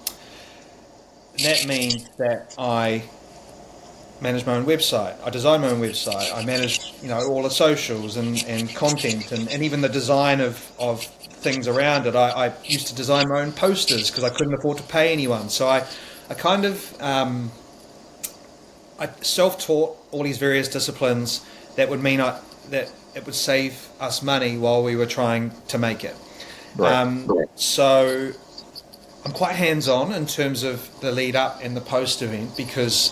means that I manage my own website, I design my own website, I manage all the socials and content and even the design of things around it. I used to design my own posters because I couldn't afford to pay anyone, so I kind of I self-taught all these various disciplines that would mean that it would save us money while we were trying to make it.
Right.
So I'm quite hands-on in terms of the lead up and the post event, because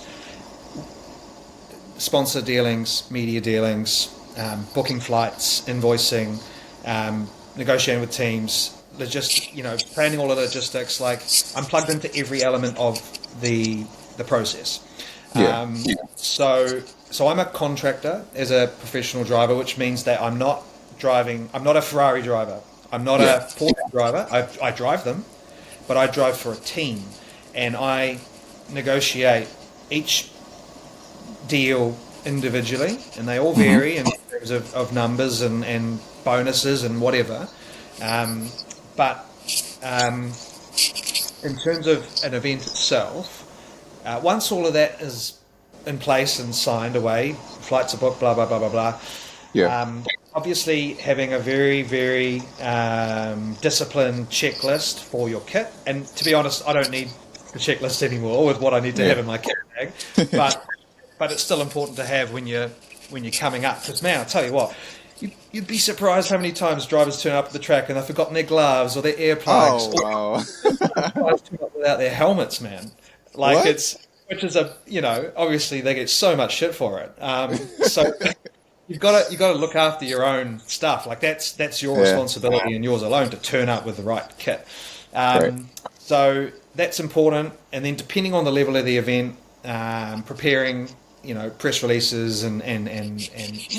sponsor dealings, media dealings, booking flights, invoicing, negotiating with teams, planning all the logistics. Like, I'm plugged into every element of the process.
Yeah.
So I'm a contractor as a professional driver, which means that I'm not a Ferrari driver. I'm not a Porsche driver. I drive them, but I drive for a team, and I negotiate each deal individually, and they all vary in terms of numbers and bonuses and whatever. But in terms of an event itself, once all of that is in place and signed away, flights are booked, blah, blah, blah, blah, blah.
Yeah.
Obviously, having a very, very disciplined checklist for your kit. And to be honest, I don't need the checklist anymore with what I need to have in my kit bag. But it's still important to have when you're coming up. Because, man, I'll tell you what, you'd be surprised how many times drivers turn up at the track and they've forgotten their gloves or their earplugs.
Oh, wow.
Drivers turn up without their helmets, man. Like,
What?
which is obviously they get so much shit for it. So you've got to look after your own stuff. Like, that's your responsibility and yours alone to turn up with the right kit.
Right.
So that's important. And then depending on the level of the event, preparing, press releases and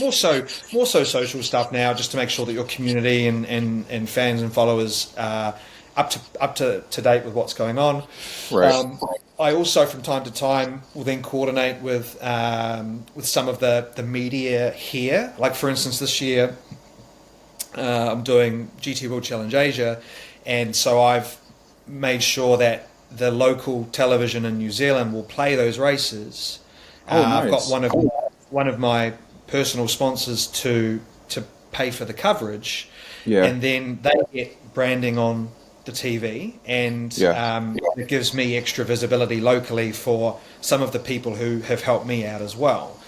more so social stuff now, just to make sure that your community and fans and followers are up to date with what's going on.
Right.
I also, from time to time, will then coordinate with some of the media here. Like, for instance, this year I'm doing GT World Challenge Asia, and so I've made sure that the local television in New Zealand will play those races.
Oh, nice.
I've got one of my personal sponsors to pay for the coverage, and then they get branding on the TV, and it gives me extra visibility locally for some of the people who have helped me out as well.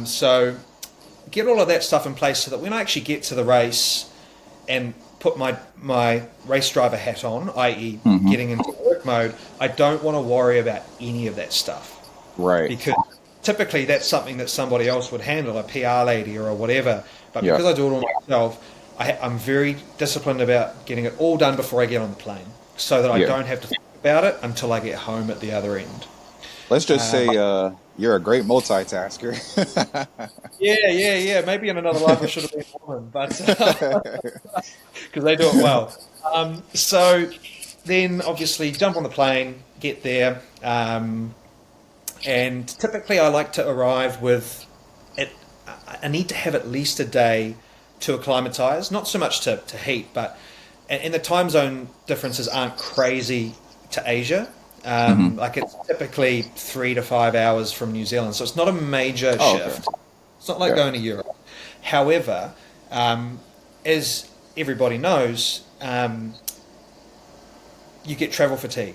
So get all of that stuff in place so that when I actually get to the race and put my race driver hat on, i.e. getting into work mode, I don't want to worry about any of that stuff.
Right.
Because typically that's something that somebody else would handle, a PR lady or whatever. But because I do it all myself, I'm very disciplined about getting it all done before I get on the plane, so that I don't have to think about it until I get home at the other end.
Let's just say you're a great multitasker.
Yeah. Maybe in another life I should have been a woman, but because they do it well. So then, obviously, jump on the plane, get there, and typically I like to arrive with it. I need to have at least a day to acclimatise, not so much to heat, but and the time zone differences aren't crazy to Asia. Like, it's typically 3 to 5 hours from New Zealand, so it's not a major shift. Okay. It's not like going to Europe. However, as everybody knows, you get travel fatigue.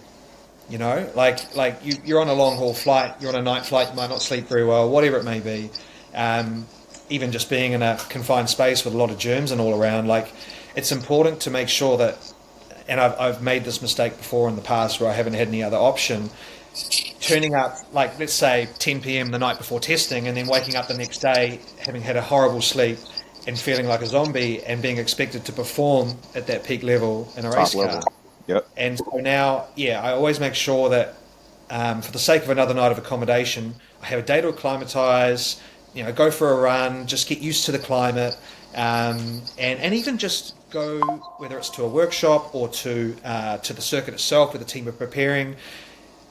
Like you're on a long haul flight, you're on a night flight, you might not sleep very well, whatever it may be. Even just being in a confined space with a lot of germs and all around, like, it's important to make sure that, and I've made this mistake before in the past where I haven't had any other option, turning up, like, let's say 10 p.m. the night before testing, and then waking up the next day having had a horrible sleep and feeling like a zombie and being expected to perform at that peak level in a race car.
Yep.
And so now, I always make sure that for the sake of another night of accommodation, I have a day to acclimatise, go for a run, just get used to the climate, and even just go, whether it's to a workshop or to the circuit itself where the team are preparing,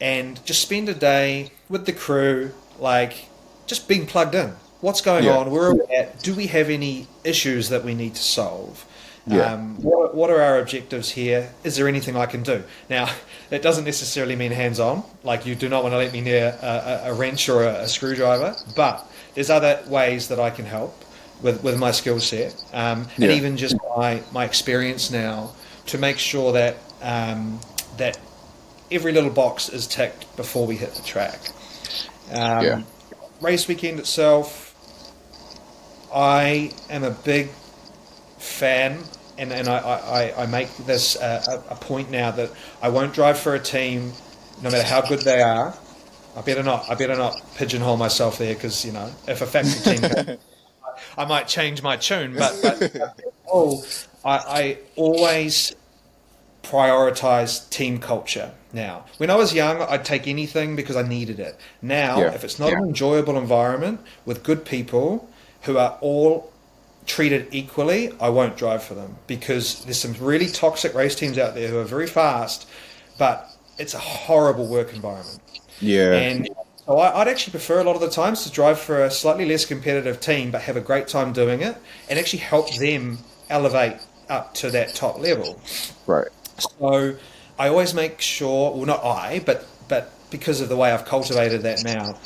and just spend a day with the crew, like, just being plugged in. What's going on? Where are we at? Do we have any issues that we need to solve? What are our objectives here? Is there anything I can do? Now, that doesn't necessarily mean hands-on. Like, you do not want to let me near a wrench or a screwdriver, but there's other ways that I can help with my skill set, and even just my experience now, to make sure that that every little box is ticked before we hit the track. Race weekend itself, I am a big fan, and I make this a point now that I won't drive for a team, no matter how good they are. I better not. I better not pigeonhole myself there because if a factory team comes, I might change my tune. But oh, I always prioritize team culture now. When I was young, I'd take anything because I needed it. Now,
Yeah.
if it's not an enjoyable environment with good people who are all treated equally, I won't drive for them because there's some really toxic race teams out there who are very fast, but it's a horrible work environment.
Yeah.
And so I'd actually prefer a lot of the times to drive for a slightly less competitive team, but have a great time doing it and actually help them elevate up to that top level.
Right.
So I always make sure, well, not I, but because of the way I've cultivated that now,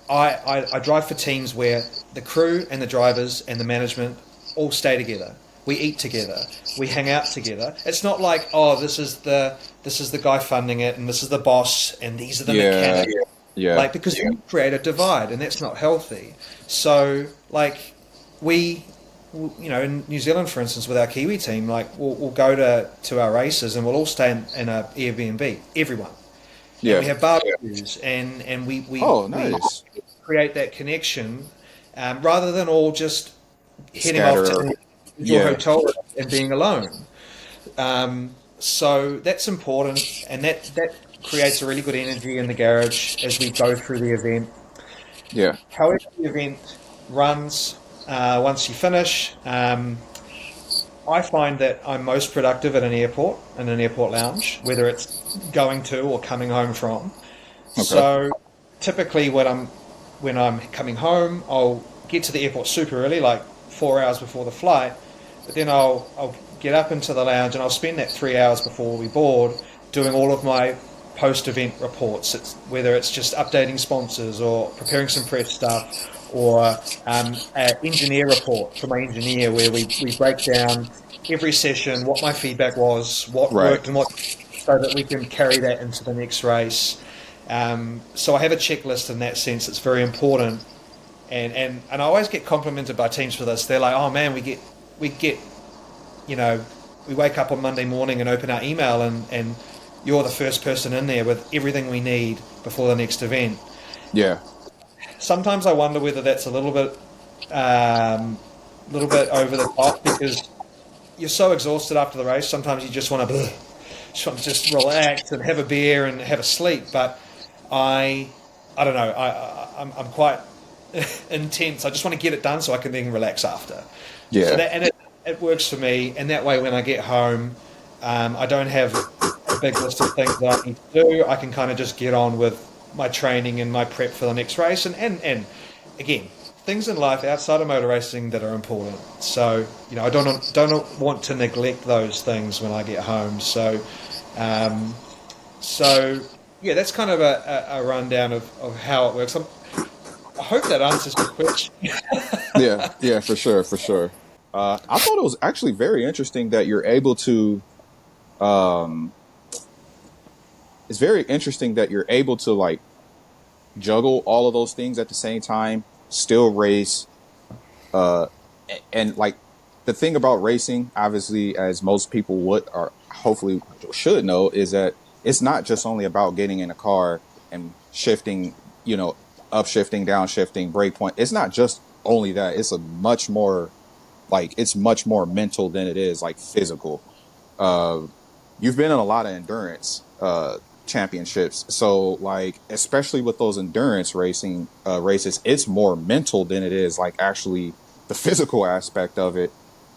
I drive for teams where the crew and the drivers and the management all stay together. We eat together. We hang out together. It's not like, oh, this is the guy funding it, and this is the boss, and these are the mechanics.
Yeah.
Like, because you create a divide, and that's not healthy. So, like, in New Zealand, for instance, with our Kiwi team, like, we'll go to our races, and we'll all stay in an Airbnb, everyone.
Yeah.
And we have barbecues, and we
Nice.
we create that connection, rather than all just heading
Scatter.
off to your hotel and being alone. So that's important, and that creates a really good energy in the garage as we go through the event.
Yeah.
However the event runs, once you finish, I find that I'm most productive at an airport, in an airport lounge, whether it's going to or coming home from.
Okay.
So typically when I'm coming home, I'll get to the airport super early, like 4 hours before the flight, but then I'll get up into the lounge and I'll spend that 3 hours before we board doing all of my post-event reports. Whether it's just updating sponsors or preparing some press stuff, or an engineer report for my engineer where we break down every session, what my feedback was, what worked and what, so that we can carry that into the next race. So I have a checklist in that sense. It's very important. And I always get complimented by teams for this. They're like, oh man, we get, we wake up on Monday morning and open our email and you're the first person in there with everything we need before the next event.
Yeah.
Sometimes I wonder whether that's a little bit over the top, because you're so exhausted after the race. Sometimes you just want to relax and have a beer and have a sleep. But I don't know. I'm quite intense. I just want to get it done so I can then relax after.
Yeah.
So it works for me. And that way, when I get home, I don't have a big list of things that I need to do. I can kind of just get on with my training and my prep for the next race, and again, things in life outside of motor racing that are important. So I don't want to neglect those things when I get home. So yeah, that's kind of a rundown of how it works. I hope that answers the question.
Yeah, for sure. I thought it was actually very interesting that you're able to it's very interesting that you're able to like juggle all of those things at the same time, still race. And like the thing about racing, obviously, as most people would or hopefully should know, is that it's not just only about getting in a car and shifting, upshifting, downshifting, brake point. It's not just only that. It's much more mental than it is like physical. You've been in a lot of endurance championships, so like especially with those endurance racing races, it's more mental than it is like actually the physical aspect of it.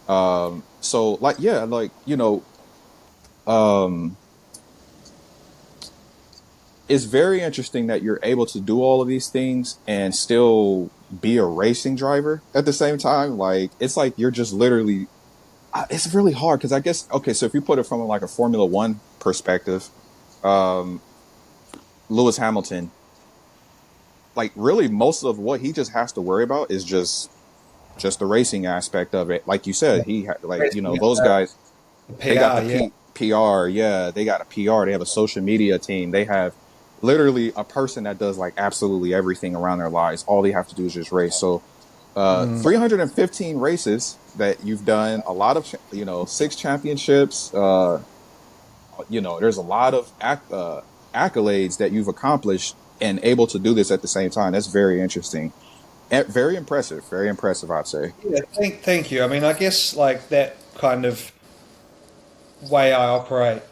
So like it's very interesting that you're able to do all of these things and still be a racing driver at the same time. Like it's like you're just literally it's really hard because I guess so if you put it from like a Formula One perspective, Lewis Hamilton, like really most of what he just has to worry about is just the racing aspect of it. Like you said, those guys, they got the PR. Yeah, they got a PR. They have a social media team. They have literally a person that does like absolutely everything around their lives. All they have to do is just race. So 315 races that you've done, a lot of, 6 championships. There's a lot of accolades that you've accomplished and able to do this at the same time. That's very interesting. And very impressive, I'd say.
Yeah, thank you. I mean, I guess like that kind of way I operate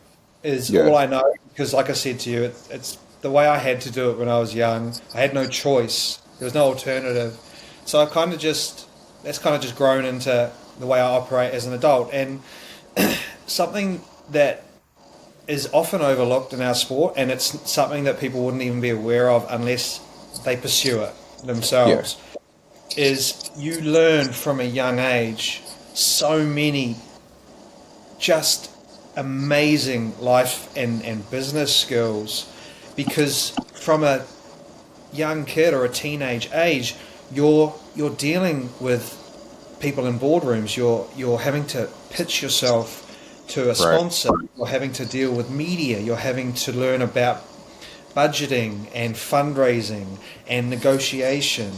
is
Yeah,
all I know because, like I said to you, it's the way I had to do it when I was young. I had no choice. There was no alternative. So I kind of just that's kind of just grown into the way I operate as an adult. And something that is often overlooked in our sport, and it's something that people wouldn't even be aware of unless they pursue it
yeah,
themselves, is you learn from a young age so many just amazing life and business skills because from a young kid or a teenage age you're dealing with people in boardrooms, you're having to pitch yourself to a
right.
sponsor, you're having to deal with media, you're having to learn about budgeting and fundraising and negotiation,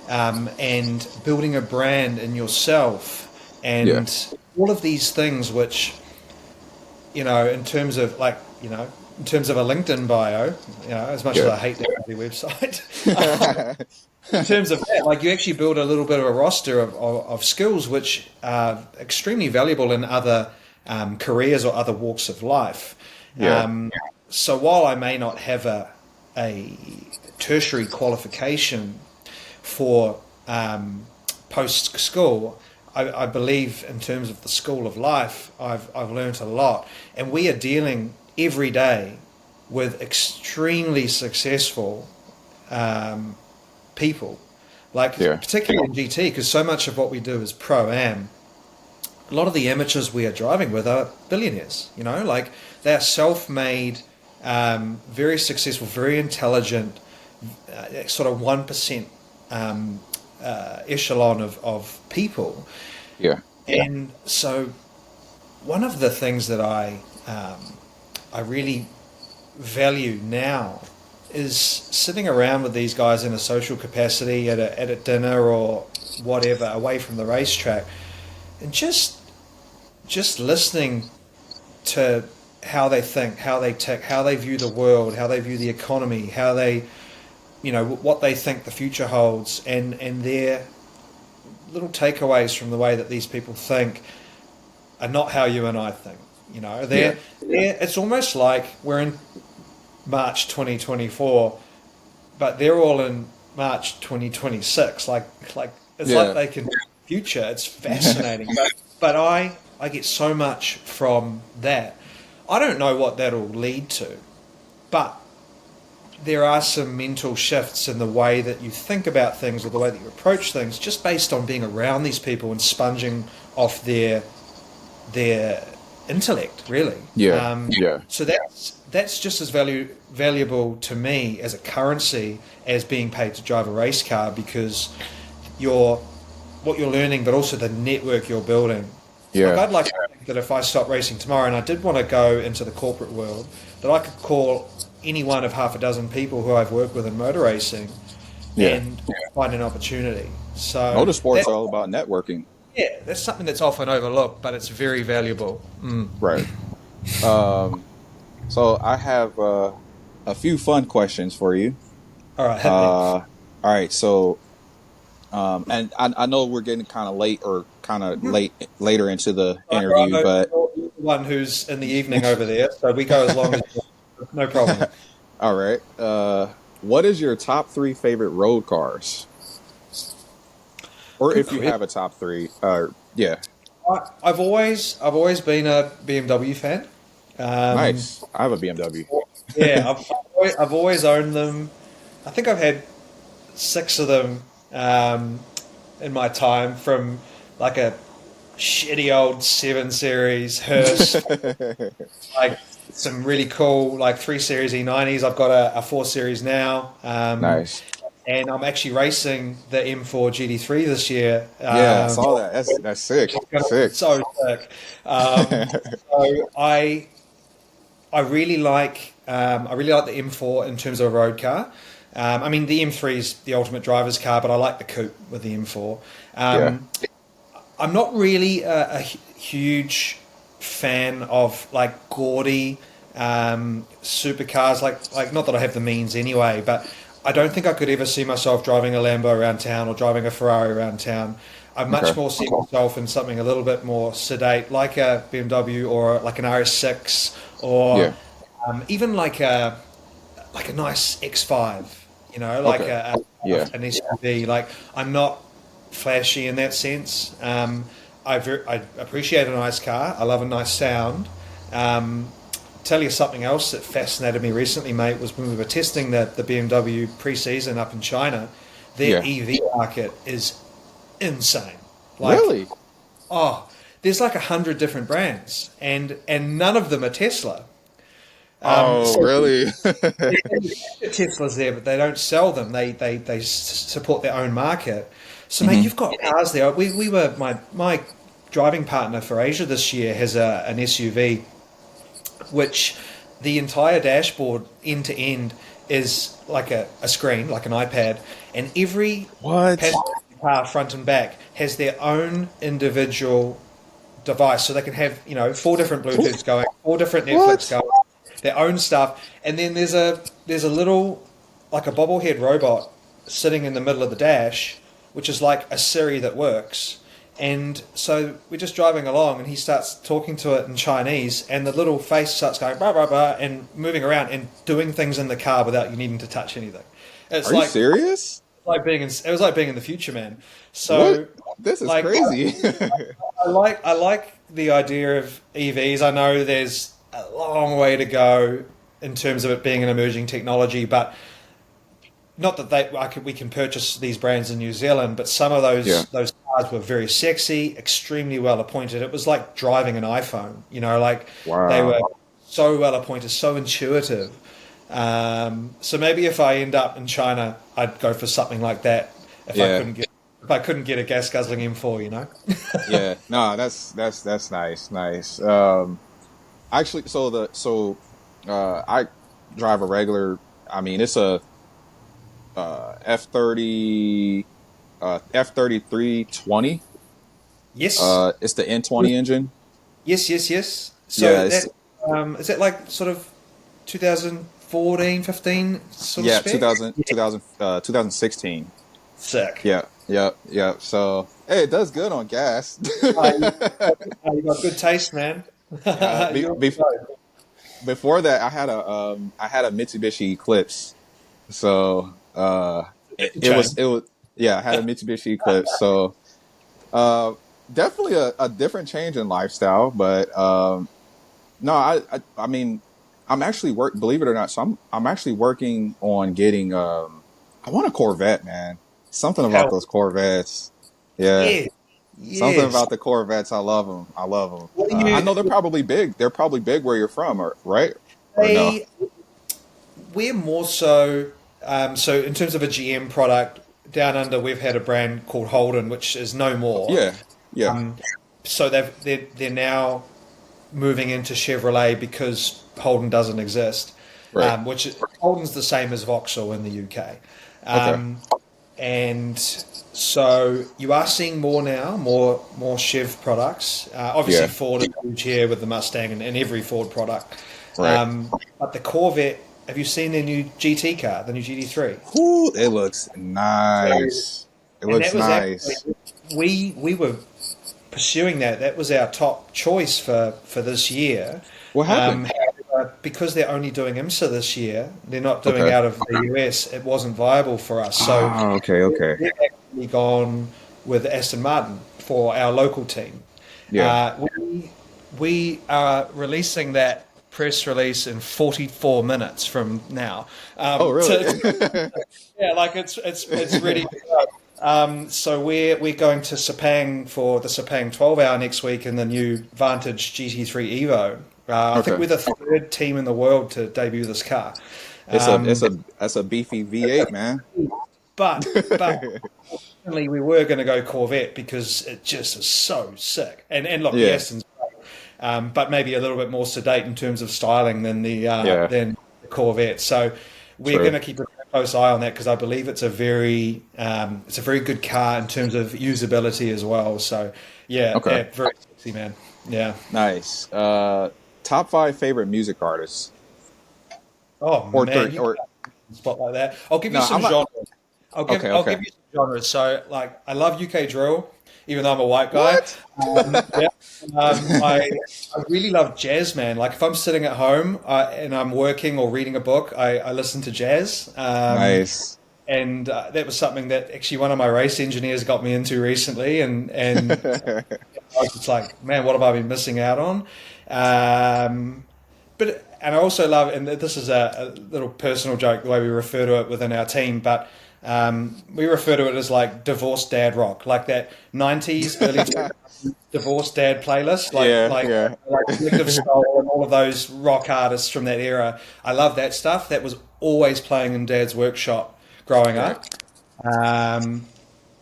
and building a brand in yourself
Yeah,
and all of these things which, in terms of in terms of a LinkedIn bio, as much as
yeah,
I hate that bloody website, in terms of that, like you actually build a little bit of a roster of skills which are extremely valuable in other careers or other walks of life.
yeah,
So while I may not have a tertiary qualification for post school, I believe in terms of the school of life, I've learnt a lot, and we are dealing every day with extremely successful people, like
yeah,
particularly in GT, because so much of what we do is pro am. A lot of the amateurs we are driving with are billionaires. Like they are self-made, very successful, very intelligent, sort of 1% echelon of people.
yeah,
And so, one of the things that I really value now is sitting around with these guys in a social capacity at a dinner or whatever, away from the racetrack, and just listening to how they think, how they tick, how they view the world, how they view the economy, how they, what they think the future holds, and their little takeaways from the way that these people think are not how you and I think.
yeah,
It's almost like we're in March 2024, but they're all in March 2026. Like it's like
yeah,
they can future. It's fascinating, but I get so much from that. I don't know what that'll lead to, but there are some mental shifts in the way that you think about things or the way that you approach things just based on being around these people and sponging off their intellect, really.
yeah, yeah,
So that's just as valuable to me as a currency as being paid to drive a race car, because what you're learning, but also the network you're building. Like
yeah,
I'd like to think that if I stopped racing tomorrow and I did want to go into the corporate world, that I could call any one of half a dozen people who I've worked with in motor racing
yeah.
and find an opportunity. So
Motorsports are all about networking,
that's something that's often overlooked, but it's very valuable.
right? So I have a few fun questions for you.
All right, hit me.
All right, so and I know we're getting kind of late or kind of later into the
Right,
interview,
no,
but
you're the one who's in the evening over there, so we go as long as no problem.
all right. What is your top 3 favorite road cars, or
Good
if you
question.
have a top three? Yeah,
I've always been a BMW fan. Um,
nice. I have a BMW.
yeah, I've always owned them. I think I've had 6 of them in my time, from like a shitty old 7 Series hearse, like some really cool like 3 Series E90s. I've got a 4 Series now,
Nice.
and I'm actually racing the M4 GT3 this year.
Yeah, I saw that. That's sick.
It's gonna be
Sick.
so sick. So I really like the M4 in terms of a road car. I mean, the M3 is the ultimate driver's car, but I like the coupe with the M4.
Yeah.
I'm not really a huge fan of like gaudy supercars. Like not that I have the means anyway, but I don't think I could ever see myself driving a Lambo around town or driving a Ferrari around town. I much
Okay.
more see myself in something a little bit more sedate, like a BMW or like an RS6 or
Yeah.
even like a nice X5. You know, like
Okay. Yeah.
an SUV. Like I'm not flashy in that sense. I appreciate a nice car. I love a nice sound. Um, Tell you something else that fascinated me recently, mate, was when we were testing the BMW pre-season up in China. Their
Yeah.
EV market is insane. Like,
Really?
oh, there's like 100 different brands, and none of them are Tesla.
Oh,
So
really?
Tesla's there, but they don't sell them. They support their own market. So, mate,
Hmm.
you've got cars there. We were my driving partner for Asia this year has an SUV, which the entire dashboard end to end is like a screen, like an iPad, and every
What?
passenger car front and back has their own individual device, so they can have four different Bluetooths going, four different Netflix
What?
going, their own stuff, and then there's a little like a bobblehead robot sitting in the middle of the dash, which is like a Siri that works. And so we're just driving along, and he starts talking to it in Chinese, and the little face starts going blah blah blah and moving around and doing things in the car without you needing to touch anything. It's
Are you
like
serious?
it was like being in the future, man.
What?
So
This is
like
crazy.
I like the idea of EVs. I know there's a long way to go in terms of it being an emerging technology, but not that we can purchase these brands in New Zealand, but some of
Yeah.
those cars were very sexy, extremely well appointed. It was like driving an iPhone, like they were
Wow.
so well appointed, so intuitive. So maybe if I end up in China, I'd go for something like that
Yeah.
if I couldn't get a gas guzzling M4.
Yeah. No, that's nice. Nice. Actually, I drive a regular. I mean, it's a F30 F3320.
Yes,
It's the N20 engine.
yes.
Yeah.
So that is that like sort of 2014, 15 sort of
Yeah.
spec?
2016.
Sick.
Yeah. Yeah. Yeah. So hey, it does good on gas.
You got good taste, man.
Be,
You're
be, before that, I had a Mitsubishi Eclipse. So it was yeah, I had a Mitsubishi Eclipse. So uh, definitely a different change in lifestyle. But no, I mean, I'm actually believe it or not. So I'm actually working on getting. I want a Corvette, man. Something about
hell
those Corvettes. Yeah.
yeah,
Something
yes.
about the Corvettes. I love them. I love them.
What do
I
you?
know they're probably big. They're probably big where you're from, or right? Or no?
They we're more so. So in terms of a GM product, down under we've had a brand called Holden, which is no more.
Yeah, yeah,
So they're now moving into Chevrolet because Holden doesn't exist,
right.
Holden's the same as Vauxhall in the UK.
Okay,
Um, and so you are seeing more now, more Chev products. Obviously,
yeah,
Ford is huge here with the Mustang and every Ford product.
right.
But the Corvette, have you seen their new GT car, the new GT3?
Ooh, it looks
So,
nice. It
and that
looks
was
nice.
actually we were pursuing that. That was our top choice for this year.
What happened?
However, because they're only doing IMSA this year, they're not doing
Okay.
out of the US. It wasn't viable for us. So
Ah, okay, okay.
we've actually gone with Aston Martin for our local team.
Yeah.
We are releasing that press release in 44 minutes from now.
Oh, really?
Yeah, like it's ready to go. So we're going to Sepang for the Sepang 12-hour next week in the new Vantage GT3 Evo. I think
Okay.
we're the third team in the world to debut this car.
It's a
Um,
it's a that's a beefy V8, man.
but originally we were going to go Corvette because it just is so sick. And look, the
Yeah,
Aston's great, but maybe a little bit more sedate in terms of styling than
yeah,
the Corvette. So we're
true.
going to keep a close eye on that because I believe it's a very good car in terms of usability as well. So yeah,
Okay.
yeah, very sexy, man. Yeah.
Nice. Top five favorite music artists,
Oh
or
man,
three,
you
or
can't spot like that. I'll give you
no?
some
I'm not.
genres.
Okay.
I'll
Okay.
give you some genres. So like I love UK drill, even though I'm a white guy.
What?
Yeah. I really love jazz, man. Like if I'm sitting at home and I'm working or reading a book, I listen to jazz.
Nice.
And that was something that actually one of my race engineers got me into recently, and I was just like, man, what have I been missing out on? And I also love, and this is a little personal joke, the way we refer to it within our team, but we refer to it as like divorced dad rock, like that '90s, early 2000s divorced dad playlist,
Yeah. Yeah.
like Collective Soul and all of those rock artists from that era. I love that stuff. That was always playing in Dad's workshop growing
Right.
up. Um,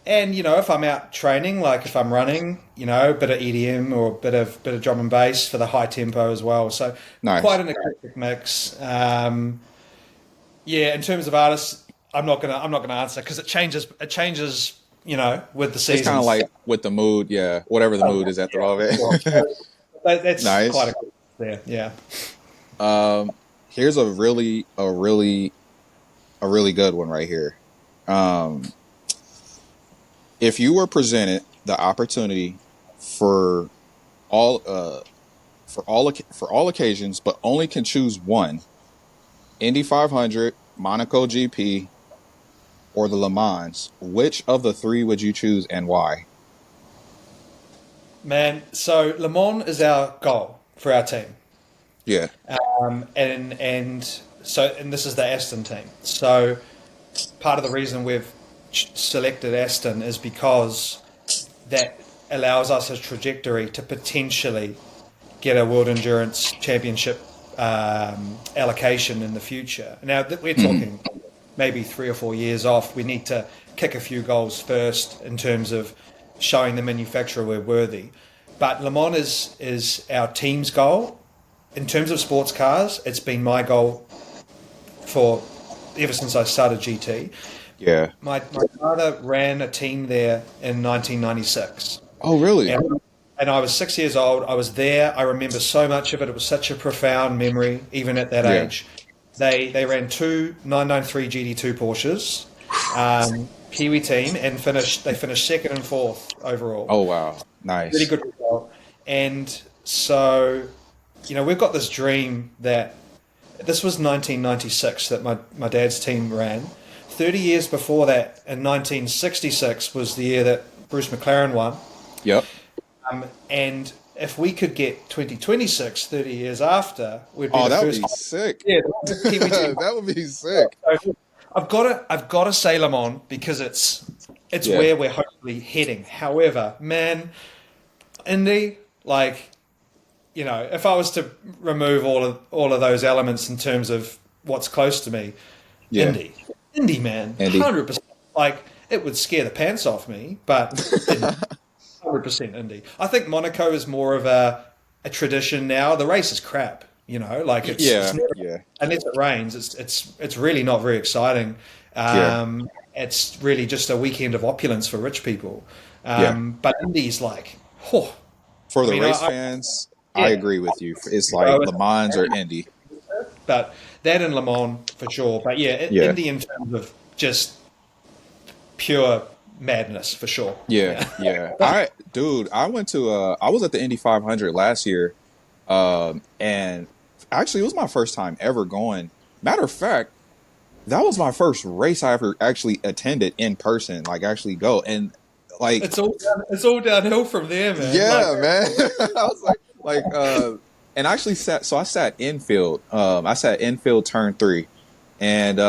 and if I'm out training, like if I'm running, a bit of EDM or a bit of drum and bass for the high tempo as well. So quite
Nice.
an eclectic mix. Yeah, in terms of artists, I'm not gonna answer because it changes with the
It's kind of
seasons.
like with the mood. Yeah. Whatever the
Oh,
mood is at the
yeah,
moment.
sure. That's quite
Nice.
a good there. Yeah.
Um, Here's a really good one right here. Um, if you were presented the opportunity for all for all occasions, but only can choose one, Indy 500, Monaco GP, or the Le Mans, which of the three would you choose and why?
Man, so Le Mans is our goal for our team.
Yeah.
And this is the Aston team. So part of the reason we've selected Aston is because that allows us a trajectory to potentially get a World Endurance Championship allocation in the future. Now that we're
Mhm.
talking maybe 3 or 4 years off, we need to kick a few goals first in terms of showing the manufacturer we're worthy. But Le Mans is our team's goal. In terms of sports cars, it's been my goal for ever since I started GT.
Yeah.
My father ran a team there in 1996.
Oh, really?
And I was 6 years old. I was there. I remember so much of it. It was such a profound memory, even at that
Yeah.
age. They ran two 993 GD2 Porsches, Kiwi team, and they finished second and fourth overall.
Oh, wow.
Really
Nice.
good result. And so, we've got this dream that this was 1996 that my dad's team ran. 30 years before that, in 1966, was the year that Bruce McLaren won.
Yep.
And if we could get 2026, 30 years after, we'd be
Oh,
the
that would
first.
be sick.
Yeah, the first Kiwi team.
That would be sick.
So I've got to say Le Mans because it's
Yeah.
where we're hopefully heading. However, man, Indy, like, if I was to remove all of those elements in terms of what's close to me,
Yeah.
Indy, man,
Andy.
100%. Like it would scare the pants off me, but 100% Indy. I think Monaco is more of a tradition now. The race is crap, like it's
Yeah.
never,
Yeah.
unless it rains, it's really not very exciting.
Yeah.
It's really just a weekend of opulence for rich people.
Yeah.
But Indy's like, oh,
For
I
the
mean,
race fans, I
yeah.
agree with you. It's like
So
Le Mans or Indy.
but that and Le Mans for sure. But yeah,
Yeah.
Indy in terms of just pure madness for sure.
Yeah. Yeah. I was at the Indy 500 last year. And actually it was my first time ever going. Matter of fact, that was my first race I ever actually attended in person, like actually go. And like,
It's all downhill from there, man.
yeah,
Like,
man. I was and I actually I sat infield. I sat infield turn 3, and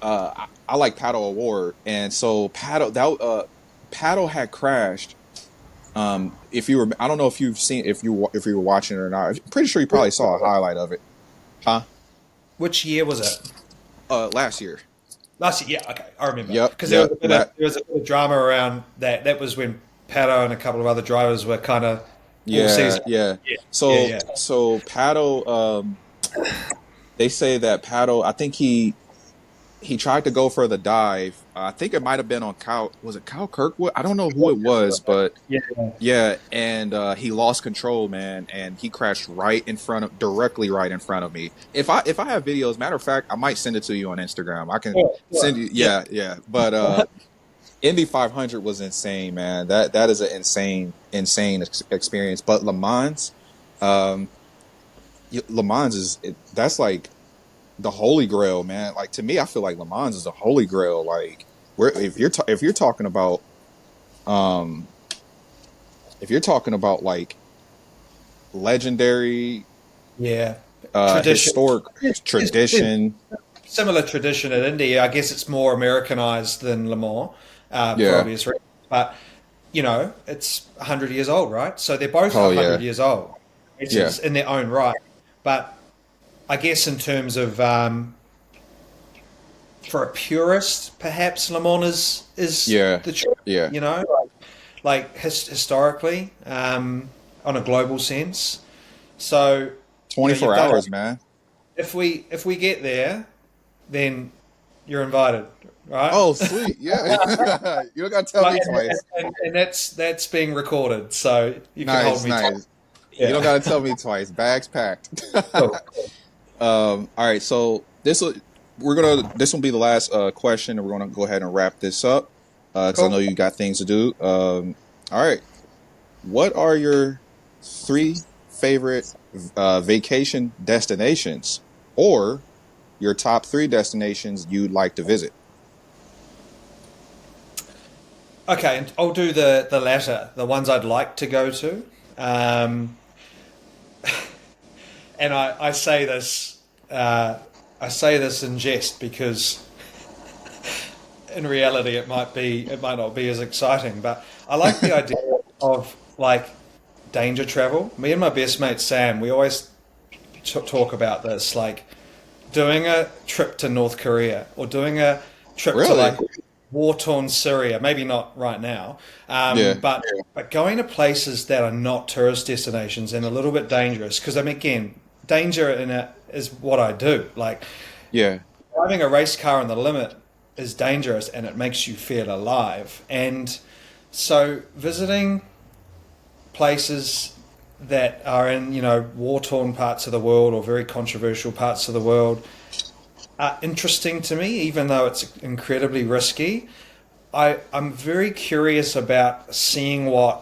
I like Paddle Award, and so Paddle had crashed. If you were, I don't know if you've seen if you were watching it or not. I'm pretty sure you probably saw a highlight of it, huh?
which year was it?
Last year.
Last year, yeah, okay, I remember.
Yep.
Because
Yep.
there was a bit of drama around that. That was when Pato and a couple of other drivers were kind of all
Yeah.
season.
Yeah.
Yeah,
So
yeah, yeah.
so Paddle. They say that Paddle. I think he tried to go for the dive. I think it might have been on Cal. Was it Cal Kirkwood? I don't know who it was, but
Yeah.
yeah. And he lost control, man, and he crashed directly right in front of me. If I have videos, matter of fact, I might send it to you on Instagram. I can send you.
Yeah.
Yeah, yeah. But Indy 500 was insane, man. That is an insane experience. But Le Mans, um, Le Mans that's like the holy grail, man. Like to me, I feel like Le Mans is a holy grail. Like where if you're talking about um like legendary
Yeah. Tradition.
historic
There's
tradition,
similar tradition in India. I guess it's more Americanized than Le Mans, for
yeah.
obvious reasons. But it's 100 years old, right? So they're both
Oh
100
yeah,
years old,
yeah,
races in their own right. But I guess in terms of for a purist, perhaps Le Mans is
yeah,
the truth.
yeah.
Like historically, on a global sense. So you've
24
got to,
hours, man.
if we get there, then you're invited, right?
Oh, sweet, yeah. You don't gotta tell
Like,
me twice.
and that's being recorded, so you can hold
Nice,
me to.
nice. You don't
Yeah.
gotta tell me twice. Bags packed.
Cool.
All right, so this will be the last question, and we're gonna go ahead and wrap this up because I know
Cool.
you got things to do. All right, what are your three favorite vacation destinations, or your top three destinations you'd like to visit?
Okay, and I'll do the latter, the ones I'd like to go to. Um, and I say this in jest because in reality it might not be as exciting. But I like the idea of like danger travel. Me and my best mate Sam, we always talk about this, like doing a trip to North Korea or doing a trip to
Really?
like war-torn Syria. Maybe not right now,
Yeah,
but going to places that are not tourist destinations and a little bit dangerous. Because I mean, again, danger in it is what I do. Like
yeah,
driving a race car on the limit is dangerous, and it makes you feel alive. And so visiting places that are in war-torn parts of the world or very controversial parts of the world are interesting to me, even though it's incredibly risky. I'm very curious about seeing what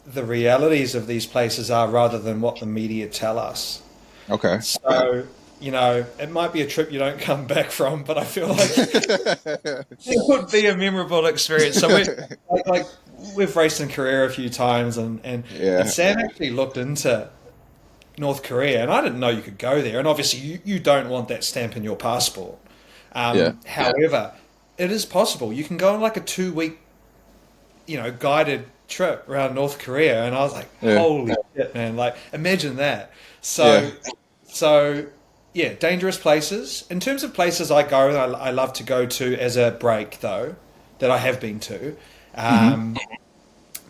the realities of these places are rather than what the media tell us.
okay.
So, it might be a trip you don't come back from, but I feel like it would be a memorable experience. So we've raced in Korea a few times, and
Yeah,
Sam actually looked into North Korea, and I didn't know you could go there. And obviously, you don't want that stamp in your passport.
yeah,
However, it is possible. You can go on like a 2 week, guided trip around North Korea, and I was like,
yeah,
holy shit, man! Like, imagine that.
yeah.
So yeah, dangerous places. In terms of places I go, I love to go to as a break, though, that I have been to.
Hmm.
Um,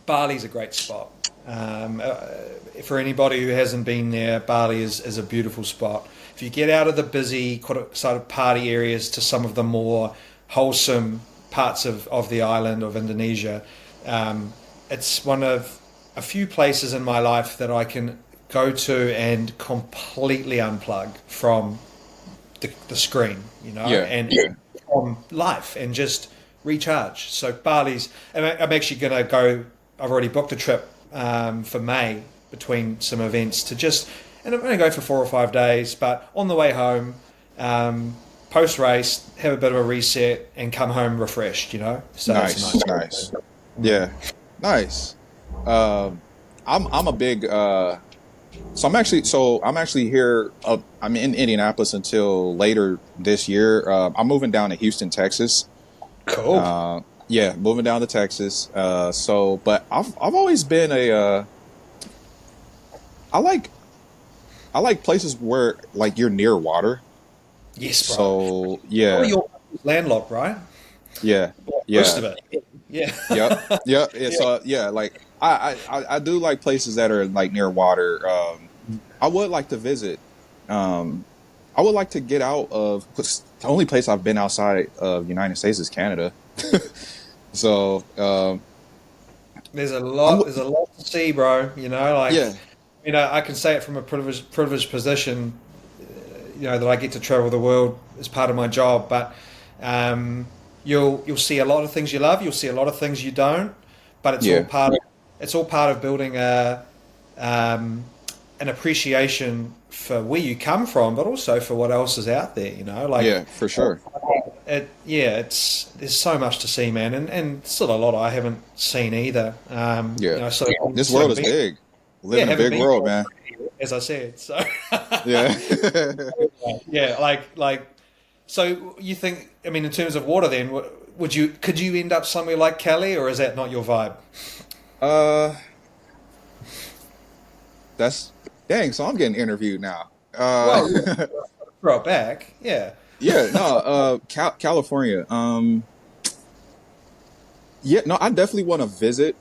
Bali's a great spot. For anybody who hasn't been there, Bali is a beautiful spot. If you get out of the busy sort of party areas to some of the more wholesome parts of the island of Indonesia, it's one of a few places in my life that I can go to and completely unplug from the screen,
Yeah,
and
yeah.
from life and just recharge. So Bali's, I'm actually going to go. I've already booked a trip for May between some events and I'm going to go for 4 or 5 days. But on the way home, post race, have a bit of a reset and come home refreshed. So it's
Nice,
nice.
nice. Yeah, nice. Um, I'm a big I'm actually here. I'm in Indianapolis until later this year. I'm moving down to Houston, Texas.
Cool.
Yeah, moving down to Texas. But I've always been I like I like places where like you're near water.
Yes, bro.
So
Oh,
yeah,
you're landlocked, right?
yeah,
Most
yeah.
of it. Yeah.
Yep. Yep. Yeah, so yeah, like I do like places that are like near water. I would like to visit. Um, I would like to get out of 'cause the only place I've been outside of the United States is Canada. So I'm
There's a lot to see, bro. You know, like,
yeah,
I can say it from a privileged position, that I get to travel the world as part of my job. But um, you'll see a lot of things you love. You'll see a lot of things you don't. But
yeah,
it's all part of building um, an appreciation for where you come from, but also for what else is out there. Like
yeah, for sure.
it's there's so much to see, man, and still a lot I haven't seen either.
Yeah, this
Still
world
haven't
is
been,
big. We live
yeah,
in a
haven't
big
been,
world, man.
as I said. So
Yeah.
yeah, like so you think? I mean, in terms of water, then could you end up somewhere like Cali, or is that not your vibe?
uh, that's dang. So I'm getting interviewed now.
Well, throw it back, yeah,
Yeah, no, California. Yeah, no, I definitely want to visit.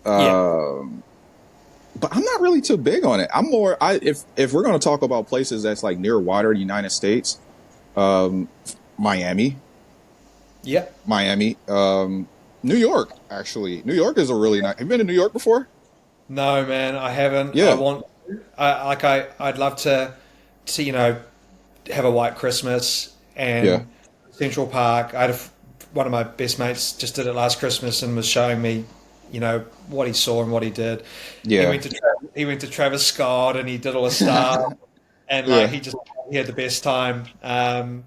yeah,
Um, but I'm not really too big on it. I'm more. If we're gonna talk about places that's like near water, United States, um, Miami,
yeah.
Miami, New York. Actually, New York is a really nice. Have you been to New York before?
No, man, I haven't. I
Yeah,
want. I'd love to have a white Christmas
yeah,
and Central Park. One of my best mates just did it last Christmas and was showing me, what he saw and what he did. He
yeah,
went to he went to Travis Scott and he did all the stuff and like
yeah,
he had the best time. And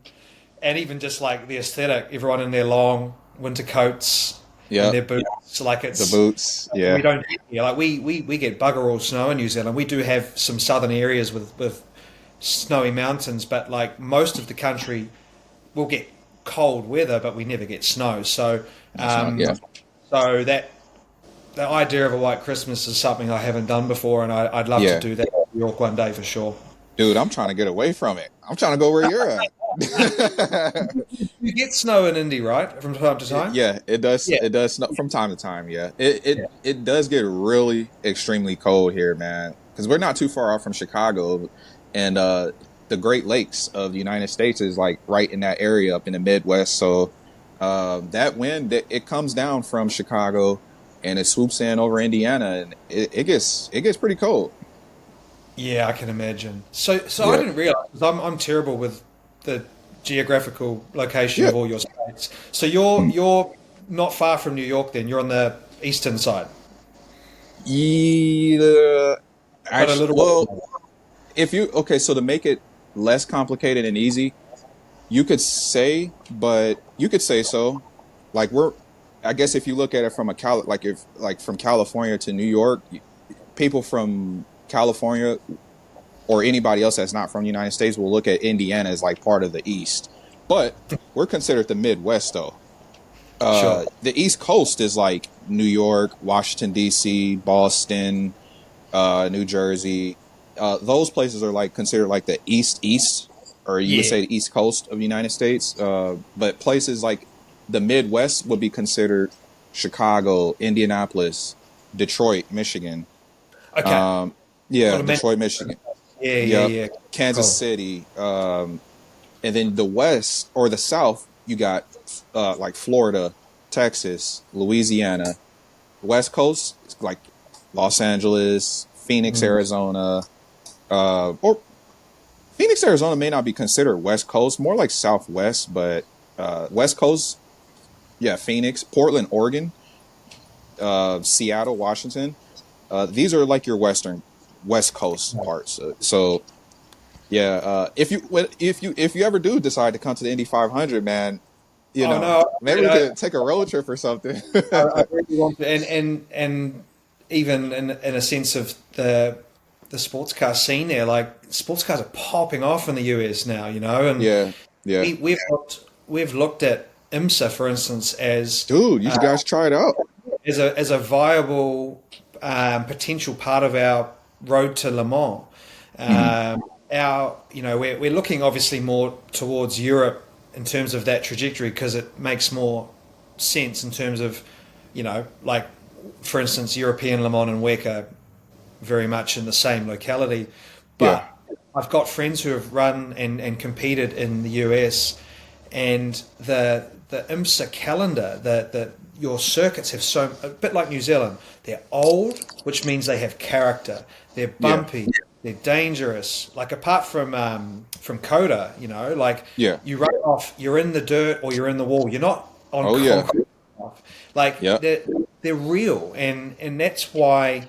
even just like the aesthetic, everyone in their long winter coats and
yeah.
their boots, like
The
it's
boots.
we
Yeah,
don't get here. Like we get bugger all snow in New Zealand. We do have some southern areas with snowy mountains, but like most of the country will get cold weather, but we never get snow. So,
that's not. Yeah,
so that the idea of a white Christmas is something I haven't done before, and I'd love to
yeah.
do that in New York one day for sure.
Dude, I'm trying to get away from it. I'm trying to go where you're at.
You get snow in Indy, right, from time to time?
Yeah, it does.
Yeah,
It does from time to time. Yeah, it
yeah,
it it does get really extremely cold here, man. Because we're not too far off from Chicago, and the Great Lakes of the United States is like right in that area up in the Midwest. So that wind it comes down from Chicago and it swoops in over Indiana, and it gets pretty cold.
yeah. I can imagine. So I
Yeah,
didn't realize 'cause I'm terrible with the geographical location
yeah.
of all your states. So
Mm.
you're not far from New York. Then you're on the eastern side,
Yeah,
but a
actually,
little
well,
bit.
if you okay, so to make it less complicated and easy, you could say, but you could say so. Like I guess if you look at it from like if like from California to New York, people from California or anybody else that's not from the United States will look at Indiana as like part of the East. But we're considered the Midwest though.
Sure.
The East Coast is like New York, Washington D.C., Boston, New Jersey. Those places are like considered like the East, or you would
Yeah.
say the East Coast of the United States. But places like the Midwest would be considered Chicago, Indianapolis, Detroit, Michigan.
Okay.
Um,
Got
yeah,
to mention.
Detroit, Michigan.
Yeah, yeah,
Yep,
yeah.
Kansas
Cool.
City. And then the West or the South, you got like Florida, Texas, Louisiana. West Coast, it's like Los Angeles, Phoenix,
Mm.
Arizona, or Phoenix, Arizona may not be considered West Coast, more like Southwest, but West Coast, yeah, Phoenix, Portland, Oregon, Seattle, Washington. These are like your West Coast parts. So yeah, if you ever do decide to come to the Indy 500, man,
Oh no,
maybe we could take a road trip or something.
I really want to, and even in a sense of the sports car scene there, like sports cars are popping off in the US now, and
Yeah, yeah,
we've looked at IMSA, for instance,
dude, you guys try it out.
as a viable potential part of our road to Le Mans.
Mhm.
We're looking obviously more towards Europe in terms of that trajectory because it makes more sense in terms of, like for instance, European Le Mans and WEC are very much in the same locality.
Yeah,
But I've got friends who have run and competed in the US, and the IMSA calendar, your circuits have a bit like New Zealand. They're old, which means they have character. They're bumpy. They're dangerous. Like apart from Coda, like you run off, you're in the dirt or you're in the wall. You're not on concrete. Like they're real, and that's why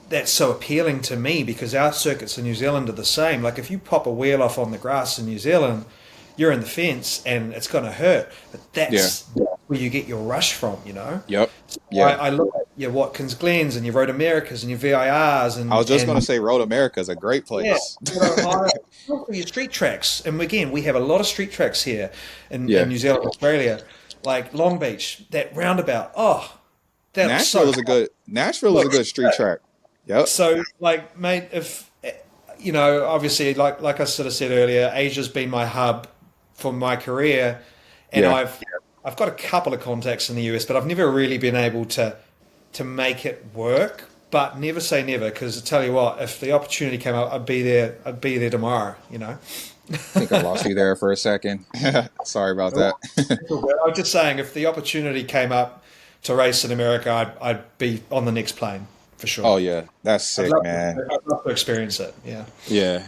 that's so appealing to me, because our circuits in New Zealand are the same. Like if you pop a wheel off on the grass in New Zealand, you're in the fence and it's going to hurt. But that's where you get your rush from,
Yep.
So I look at your Watkins Glens and your Road Americas and your VIRs. And
I was just going to say Road America is a great place.
Your street tracks. And again, we have a lot of street tracks here in New Zealand, Australia. Like Long Beach, that roundabout.
Nashville is a good street track. Yep.
So, like, mate, if obviously, like I sort of said earlier, Asia's been my hub for my career, and I've got a couple of contacts in the US, but I've never really been able to make it work. But never say never, because I tell you what, if the opportunity came up, I'd be there tomorrow. I
think I lost you there for a second. Sorry about that.
I'm just saying, if the opportunity came up to race in America, I'd be on the next plane. For sure.
Oh yeah, that's sick, man.
I'd love to experience it. Yeah.
Yeah.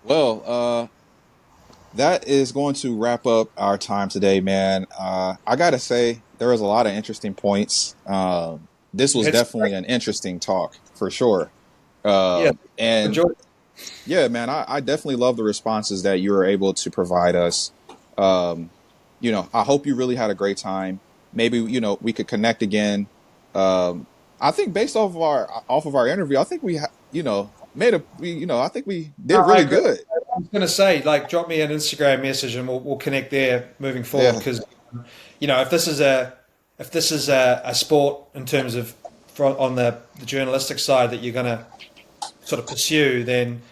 Well, that is going to wrap up our time today, man. I gotta say, there was a lot of interesting points. This was definitely an interesting talk for sure. And yeah, man, I definitely love the responses that you were able to provide us. I hope you really had a great time. Maybe we could connect again. I think based off of our interview, I think we I think we did really good.
I was going to say, like, drop me an Instagram message and we'll connect there moving forward. Because, if this is a sport in terms of on the journalistic side that you're going to sort of pursue, then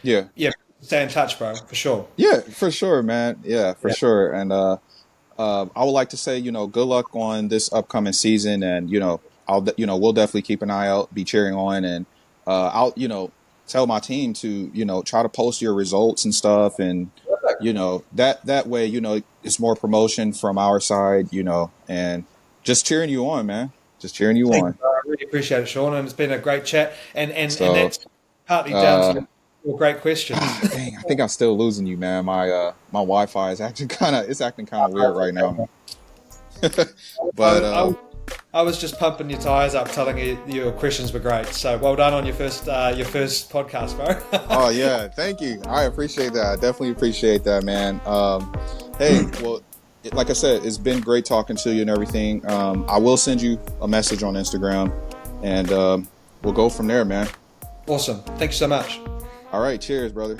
stay in touch, bro, for sure.
Yeah, for sure, man. Yeah, for sure. And I would like to say, good luck on this upcoming season, and we'll definitely keep an eye out, be cheering on, and I'll tell my team to try to post your results and stuff, and that way it's more promotion from our side, and just cheering you on, man. Just cheering you on.
I really appreciate it, Sean, and it's been a great chat, and that's partly down to your great questions.
Dang, I think I'm still losing you, man. My Wi-Fi is acting kind of weird right now. But
I was just pumping your tires up, telling you your questions were great. So well done on your first podcast, bro.
Oh yeah, thank you. I appreciate that. I definitely appreciate that, man. Hey, well, like I said, it's been great talking to you and everything. I will send you a message on Instagram, and we'll go from there, man.
Awesome. Thank you so much.
All right. Cheers, brother.